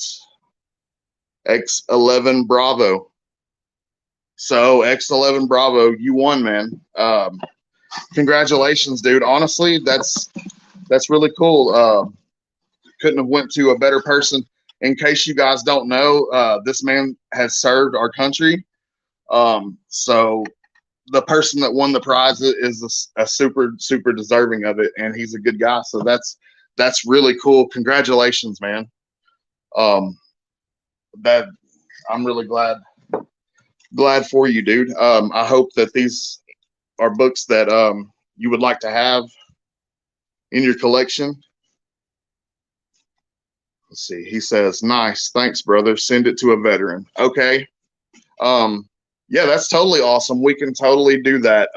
X11 Bravo. So X11 Bravo, you won, man. Congratulations, dude. Honestly, that's really cool. Couldn't have went to a better person. In case you guys don't know, this man has served our country. So the person that won the prize is a super deserving of it, and he's a good guy. So that's really cool. Congratulations, man. That I'm really glad for you, dude. I hope that these are books that you would like to have in your collection. Let's see. He says, "Nice, thanks, brother. Send it to a veteran." Okay. Yeah, that's totally awesome. We can totally do that.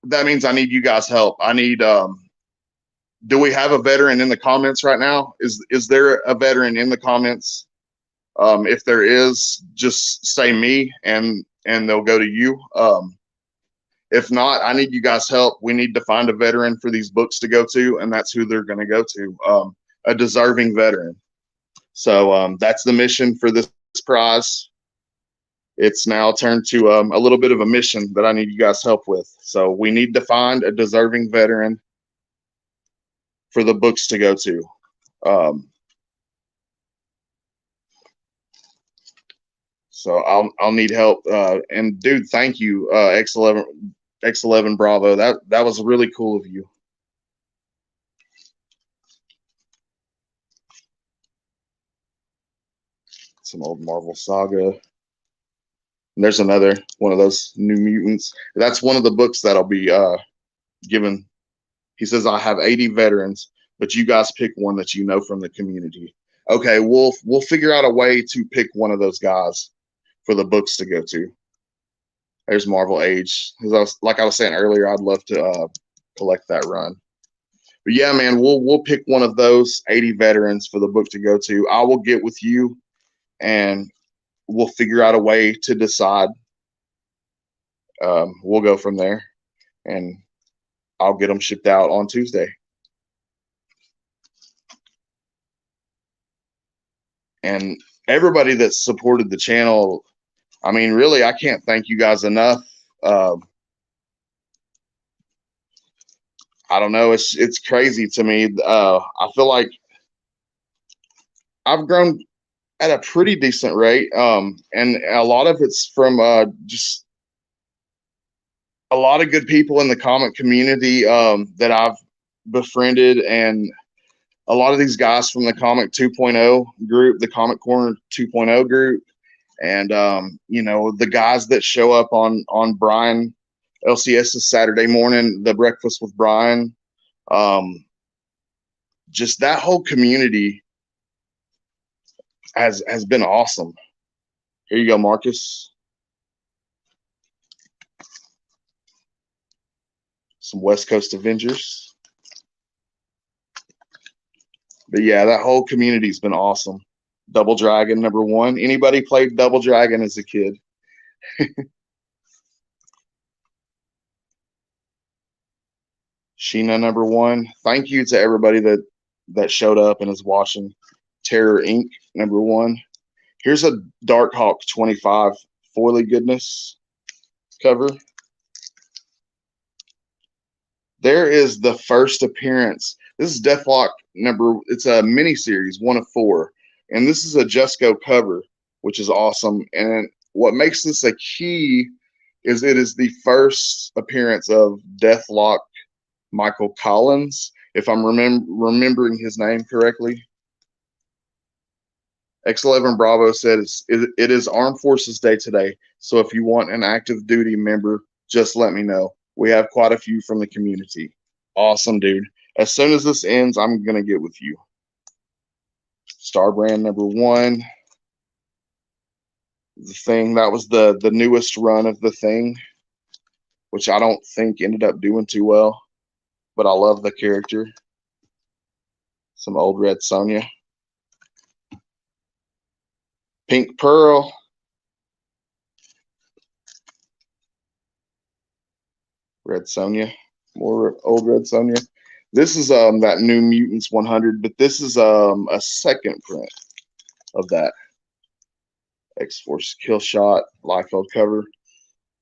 That means I need you guys' help. I need. Do we have a veteran in the comments right now? Is there a veteran in the comments? If there is, just say me, and they'll go to you. If not, I need you guys' help. We need to find a veteran for these books to go to, and that's who they're going to go to. A deserving veteran. So that's the mission for this prize. It's now turned to a little bit of a mission that I need you guys' help with. So we need to find a deserving veteran for the books to go to. So I'll need help. And dude, thank you, X11 Bravo. That was really cool of you. Some old Marvel Saga. And there's another one of those New Mutants. That's one of the books that'll be given. He says, I have 80 veterans, but you guys pick one that you know from the community. Okay, we'll figure out a way to pick one of those guys for the books to go to. There's Marvel Age. Like I was saying earlier, I'd love to collect that run. But yeah, man, we'll pick one of those 80 veterans for the book to go to. I will get with you, and we'll figure out a way to decide. We'll go from there, and I'll get them shipped out on Tuesday. And everybody that supported the channel, I mean, really, I can't thank you guys enough. I don't know. It's crazy to me. I feel like I've grown at a pretty decent rate, and a lot of it's from just a lot of good people in the comic community that I've befriended, and a lot of these guys from the Comic 2.0 group, the Comic Corner 2.0 group, and you know, the guys that show up on Brian LCS's Saturday morning, the Breakfast with Brian. Just that whole community has been awesome. Here you go, Marcus. Some West Coast Avengers. But yeah, that whole community's been awesome. Double Dragon #1. Anybody played Double Dragon as a kid? Sheena #1. Thank you to everybody that showed up and is watching. Terror Inc. #1. Here's a Darkhawk 25 foily goodness cover. There is the first appearance. This is Deathlock it's a mini series, 1 of 4. And this is a Just Go cover, which is awesome. And what makes this a key is it is the first appearance of Deathlock Michael Collins, if I'm remembering his name correctly. X11 Bravo said it is Armed Forces Day today, so if you want an active duty member, just let me know. We have quite a few from the community. Awesome, dude. As soon as this ends, I'm going to get with you. Starbrand #1. The Thing, that was the newest run of The Thing. which I don't think ended up doing too well, but I love the character. Some old Red Sonja. Pink Pearl. Red Sonja. More old Red Sonja. This is that New Mutants 100, but this is a second print of that. X-Force Kill Shot Liefeld cover.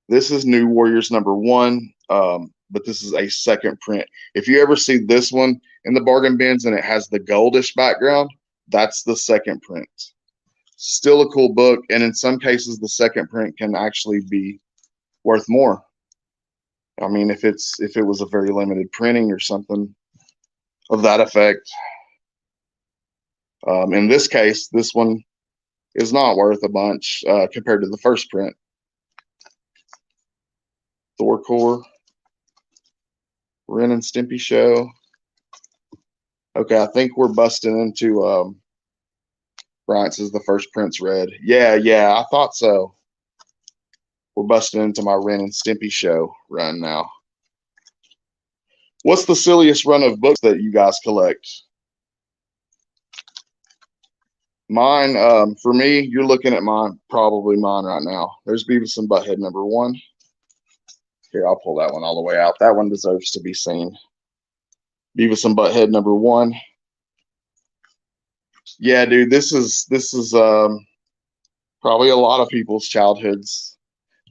This is New Warriors #1, but this is a second print. If you ever see this one in the bargain bins and it has the goldish background, that's the second print. Still a cool book, and in some cases, the second print can actually be worth more. I mean, if it was a very limited printing or something of that effect. In this case, this one is not worth a bunch compared to the first print. Thor Core, Ren and Stimpy Show. Okay, I think we're busting into Bryant says the first print's red. Yeah, I thought so. We're busting into my Ren and Stimpy Show run now. What's the silliest run of books that you guys collect? Mine, for me, you're looking at probably mine right now. There's Beavis and Butthead #1. Here, I'll pull that one all the way out. That one deserves to be seen. Beavis and Butthead #1. Yeah, dude, this is probably a lot of people's childhoods.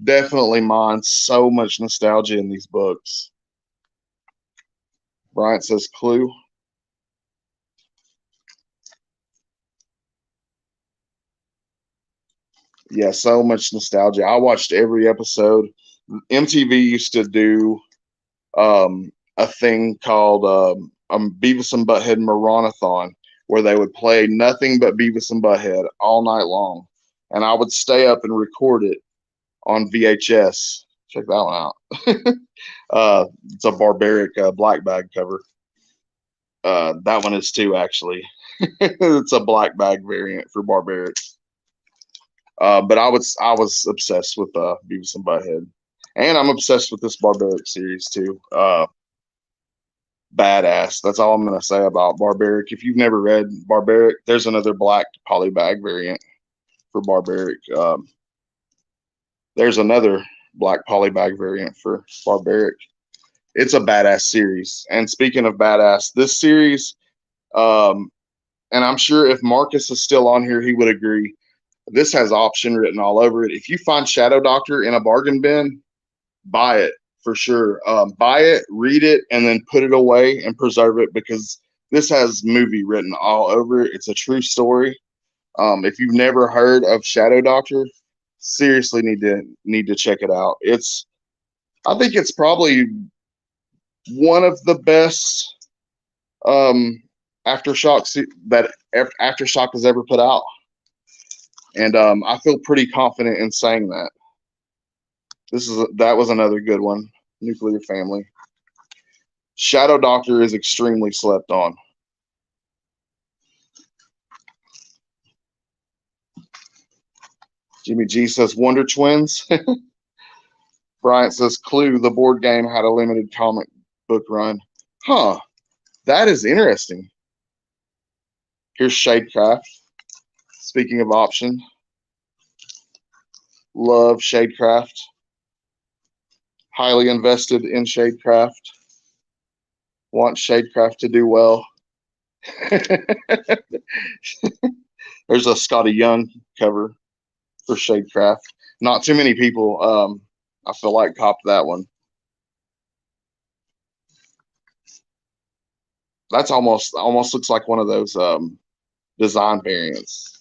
Definitely mine. So much nostalgia in these books. Bryant says Clue. Yeah, so much nostalgia. I watched every episode. MTV used to do a thing called Beavis and Butthead Marathon, where they would play nothing but Beavis and Butthead all night long. And I would stay up and record it on VHS. Check that one out. It's a barbaric black bag cover. That one is too, actually. It's a black bag variant for barbaric. But I was obsessed with Beavis and Butthead, and I'm obsessed with this barbaric series too. Badass. That's all I'm gonna say about barbaric. If you've never read barbaric, there's another black polybag variant for barbaric. There's another black polybag variant for barbaric. It's a badass series. And speaking of badass, this series, and I'm sure if Marcus is still on here, he would agree. This has option written all over it. If you find Shadow Doctor in a bargain bin, buy it for sure. Buy it, read it, and then put it away and preserve it, because this has movie written all over it. It's a true story. If you've never heard of Shadow Doctor, seriously need to check it out. I think it's probably one of the best Aftershock that Aftershock has ever put out. And I feel pretty confident in saying that. That was another good one. Nuclear Family. Shadow Doctor is extremely slept on. Jimmy G says Wonder Twins. Bryant says Clue, the board game, had a limited comic book run. Huh. That is interesting. Here's Shadecraft. Speaking of option. Love Shadecraft. Highly invested in Shadecraft. Want Shadecraft to do well. There's a Scotty Young cover for Shadecraft. Not too many people, I feel like, copped that one. That's almost looks like one of those design variants.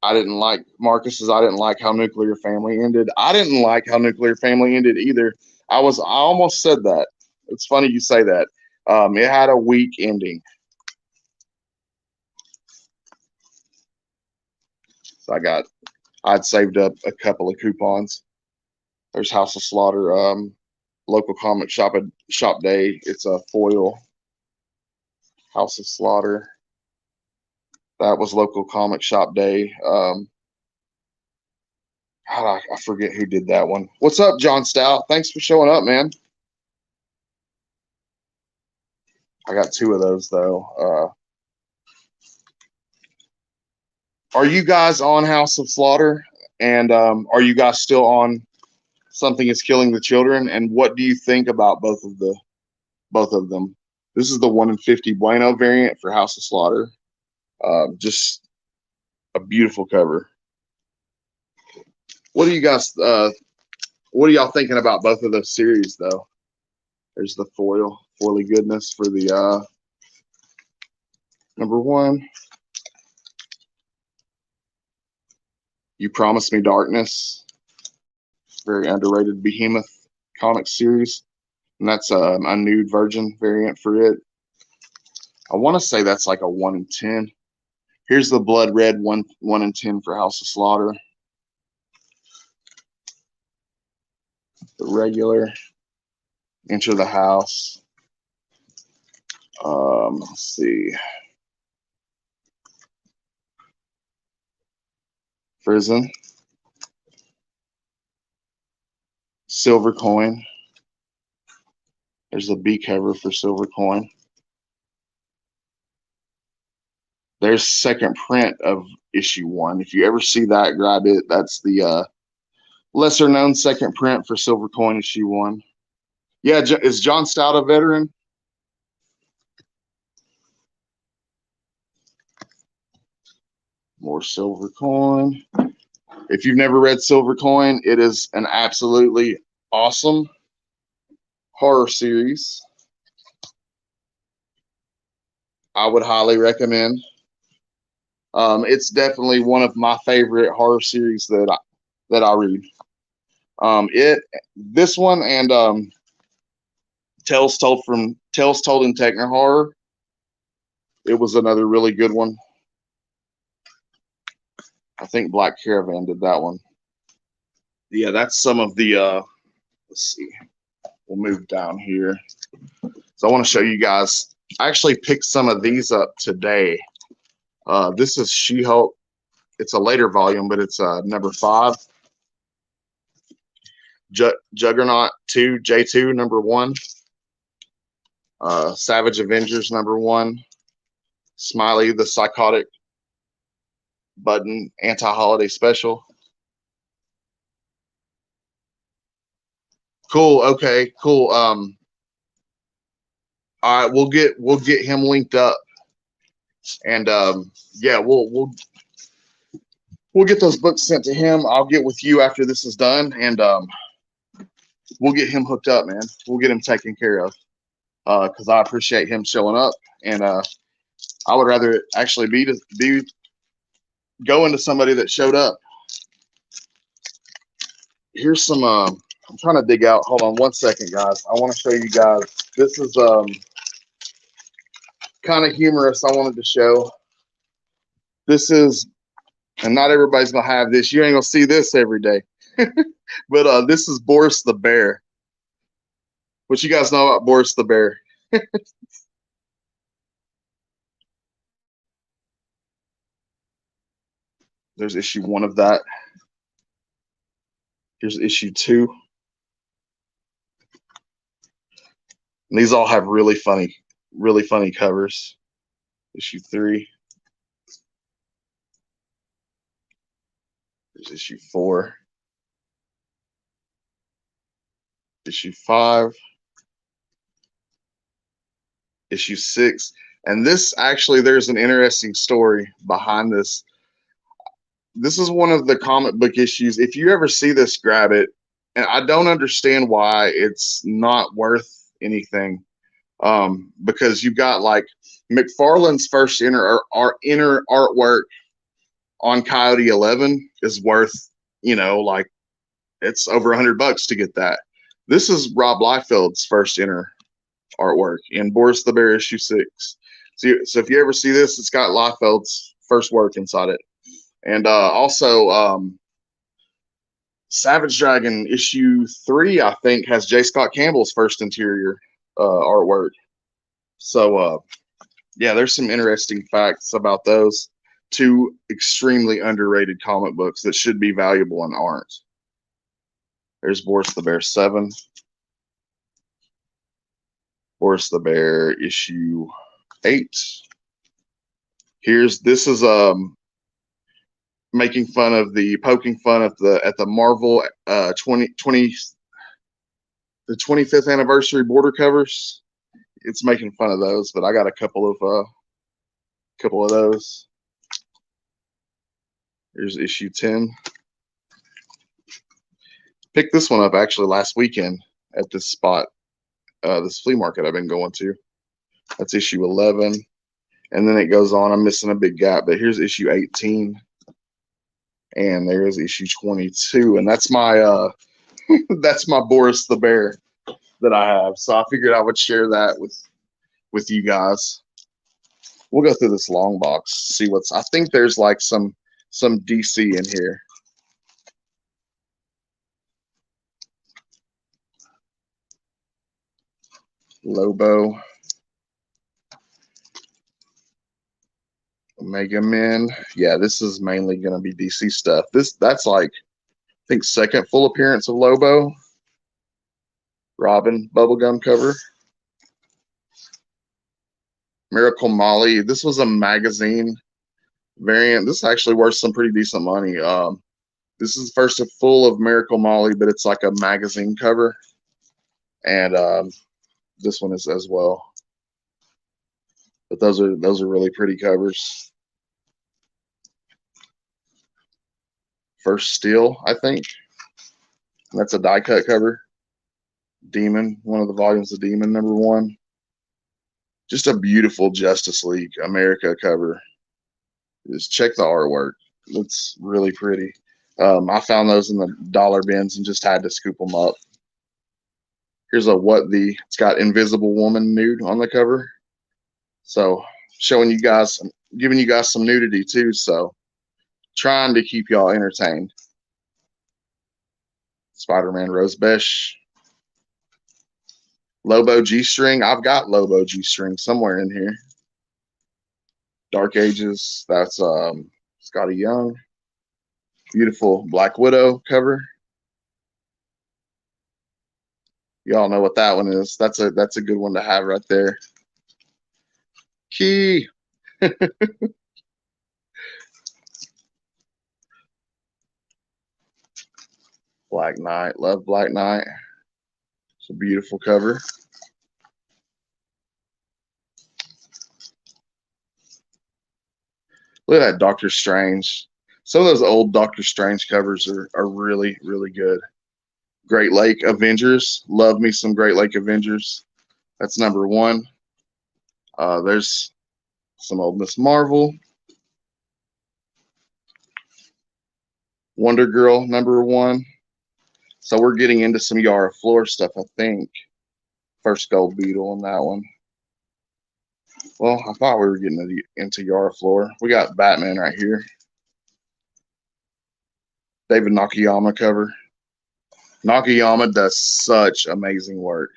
I didn't like Marcus's. I didn't like how Nuclear Family ended. I didn't like how Nuclear Family ended either. I almost said that. It's funny you say that. It had a weak ending. So I'd saved up a couple of coupons. There's House of Slaughter, local comic shop day. It's a foil. House of Slaughter. That was local comic shop day. I forget who did that one. What's up, John Stout? Thanks for showing up, man. I got two of those though. Are you guys on House of Slaughter? And are you guys still on Something Is Killing the Children? And what do you think about both of them? This is the 1 in 50 Bueno variant for House of Slaughter. Just a beautiful cover. What do you guys? What are y'all thinking about both of those series, though? There's the foily goodness for the number one. You Promised Me Darkness. Very underrated Behemoth comic series. And that's a nude virgin variant for it. I want to say that's like a 1 in 10. Here's the blood red 1 in 10 for House of Slaughter. The regular. Enter the House. Let's see. Prison. Silver Coin. There's the B cover for Silver Coin. There's second print of issue 1. If you ever see that, grab it. That's the lesser known second print for Silver Coin issue 1. Yeah, is John Stout a veteran? More Silver Coin. If you've never read Silver Coin, it is an absolutely awesome horror series. I would highly recommend. It's definitely one of my favorite horror series that I read. This one and Tales Told in Techno Horror. It was another really good one. I think Black Caravan did that one. Yeah, that's some of the. Let's see. We'll move down here. So I want to show you guys. I actually picked some of these up today. This is She-Hulk. It's a later volume, but it's number 5. Juggernaut 2, J2, number 1. Savage Avengers, number 1. Smiley the Psychotic Button anti-holiday special. Cool. Okay. Cool. All right. We'll get him linked up, and yeah, we'll get those books sent to him. I'll get with you after this is done, and we'll get him hooked up, man. We'll get him taken care of, because I appreciate him showing up, and I would rather actually be going to somebody that showed up. Here's some. I'm trying to dig out. Hold on 1 second, guys. I want to show you guys. This is kind of humorous. I wanted to show. This is, and not everybody's gonna have this. You ain't gonna see this every day. But this is Boris the Bear. What you guys know about Boris the Bear? There's issue 1 of that. Here's issue 2. And these all have really funny covers. Issue 3. There's issue 4. Issue 5. Issue 6. And this actually, there's an interesting story behind this. This is one of the comic book issues. If you ever see this, grab it. And I don't understand why it's not worth anything. Because you've got like McFarlane's first inner artwork on Coyote 11 is worth, like it's over $100 to get that. This is Rob Liefeld's first inner artwork in Boris the Bear issue 6. So if you ever see this, it's got Liefeld's first work inside it. And also Savage Dragon issue 3, I think, has J. Scott Campbell's first interior artwork. So yeah, there's some interesting facts about those. two extremely underrated comic books that should be valuable and aren't. There's Boris the Bear 7. Boris the Bear issue 8. This is poking fun at the Marvel 2020 the 25th anniversary border covers. It's making fun of those, but I got a couple of those. Here's issue 10. Picked this one up actually last weekend at this spot, this flea market I've been going to. That's issue 11. And then it goes on. I'm missing a big gap, but here's issue 18. And there's issue 22. And that's my that's my Boris the Bear that I have. So I figured I would share that with you guys. We'll go through this long box, see what's. I think there's like some DC in here. Lobo, Omega Men. Yeah, this is mainly going to be DC stuff. That's like, I think, second full appearance of Lobo. Robin bubblegum cover. Miracle Molly. This was a magazine variant. This is actually worth some pretty decent money. This is first full of Miracle Molly, but it's like a magazine cover. And this one is as well. But those are really pretty covers. First Steel, I think. That's a die cut cover. Demon, one of the volumes of Demon, #1. Just a beautiful Justice League America cover. Just check the artwork. Looks really pretty. I found those in the dollar bins and just had to scoop them up. Here's it's got Invisible Woman nude on the cover. So giving you guys some nudity too. So trying to keep y'all entertained. Spider-Man Rose Besh. Lobo G-String. I've got Lobo G-String somewhere in here. Dark Ages. That's Scotty Young. Beautiful Black Widow cover. Y'all know what that one is. That's a good one to have right there. Key. Black Knight. Love Black Knight. It's a beautiful cover. Look at that Doctor Strange. Some of those old Doctor Strange covers are really, really good. Great Lake Avengers. Love me some Great Lake Avengers. That's #1. There's some old Miss Marvel. Wonder Girl #1. So we're getting into some Yara Flor stuff, I think. First Gold Beetle on that one. Well, I thought we were getting into Yara Flor. We got Batman right here. David Nakayama cover. Nakayama does such amazing work.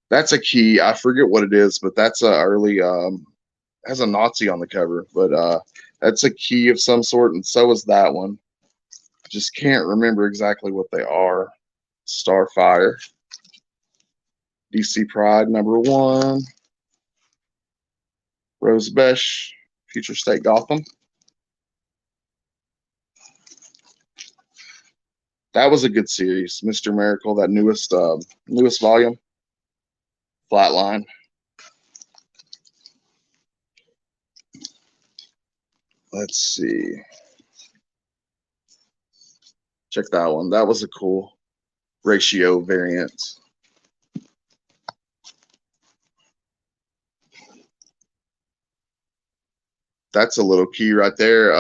That's a key. I forget what it is, but that's a early has a Nazi on the cover, but that's a key of some sort, and so is that one. Just can't remember exactly what they are. Starfire. DC Pride #1. Rose Besh, Future State Gotham. That was a good series. Mr. Miracle, that newest volume. Flatline. Let's see. Check that one. That was a cool ratio variant. That's a little key right there.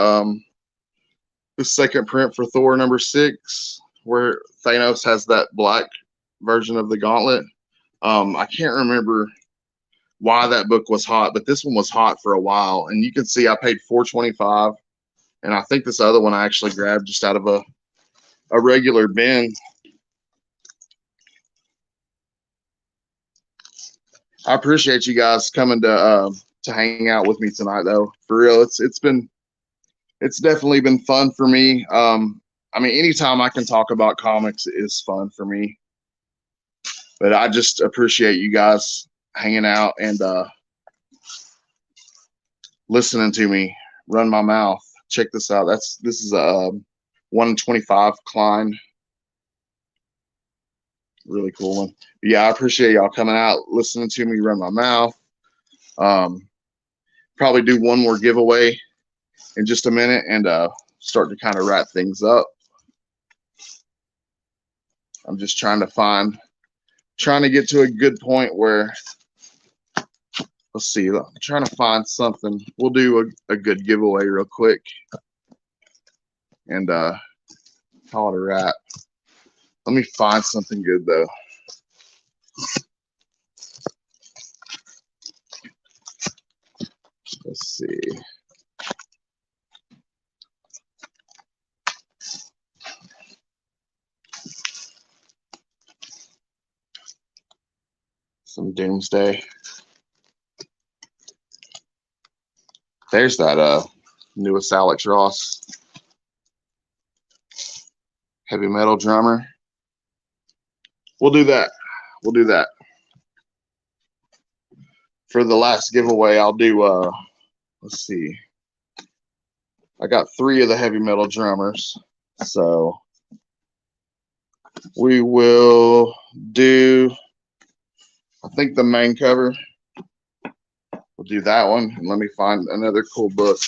The second print for Thor #6, where Thanos has that black version of the gauntlet. I can't remember why that book was hot, but this one was hot for a while. And you can see I paid $4.25, and I think this other one I actually grabbed just out of a regular bin. I appreciate you guys coming to to hang out with me tonight, though. For real, it's definitely been fun for me. I mean, anytime I can talk about comics is fun for me. But I just appreciate you guys hanging out and listening to me run my mouth. Check this out. This is a 125 Klein. Really cool one. But yeah, I appreciate y'all coming out, listening to me run my mouth. Probably do one more giveaway in just a minute and start to kind of wrap things up. I'm just trying to get to a good point where, let's see, I'm trying to find something. We'll do a good giveaway real quick and call it a wrap. Let me find something good though. Let's see. Some Doomsday. There's that newest Alex Ross heavy metal drummer. We'll do that. We'll do that. For the last giveaway, I'll do let's see. I got 3 of the heavy metal drummers. So we will do, I think, the main cover. We'll do that one. And let me find another cool book.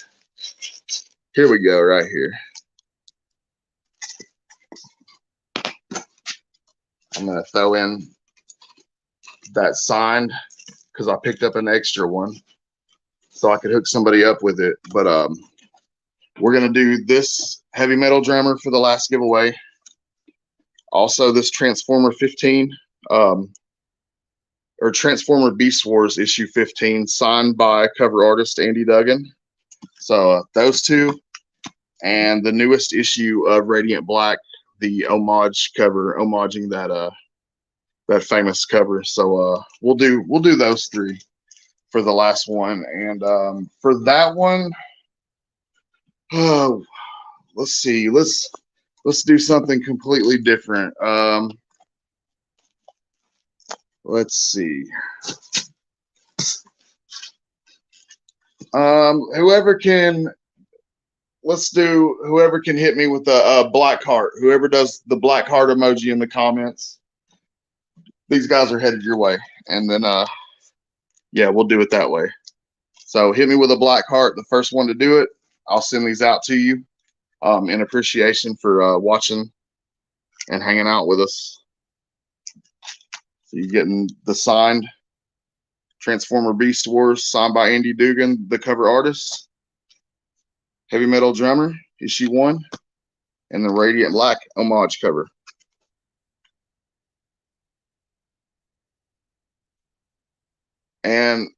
Here we go, right here. I'm going to throw in that signed because I picked up an extra one so I could hook somebody up with it. But we're going to do this heavy metal drummer for the last giveaway. Also, this Transformer 15, or Transformer Beast Wars issue 15, signed by cover artist Andy Duggan. So those 2, and the newest issue of Radiant Black, the homage cover, homaging that famous cover. So we'll do those 3 for the last one. And for that one, let's see, let's do something completely different. Let's see. Whoever can hit me with a black heart. Whoever does the black heart emoji in the comments, these guys are headed your way. And then yeah, we'll do it that way. So hit me with a black heart, the first one to do it. I'll send these out to you in appreciation for watching and hanging out with us. So you're getting the signed Transformer Beast Wars, signed by Andy Duggan, the cover artist, heavy metal drummer, issue 1, and the Radiant Black homage cover. And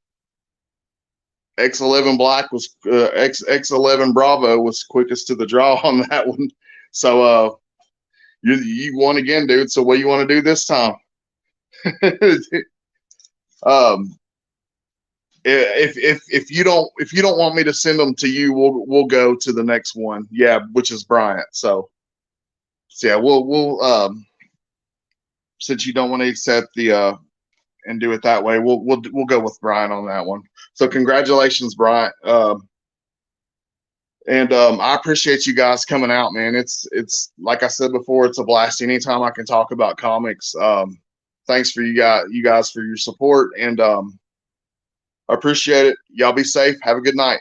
X11 Black was X11 Bravo was quickest to the draw on that one. So you won again, dude. So what do you want to do this time? If you don't want me to send them to you, we'll go to the next one. Yeah, which is Bryant. So yeah, we'll since you don't want to accept the and do it that way, we'll go with Bryant on that one. So congratulations, Bryant. And I appreciate you guys coming out, man. It's like I said before, it's a blast anytime I can talk about comics. Thanks for you guys for your support, and I appreciate it. Y'all be safe. Have a good night.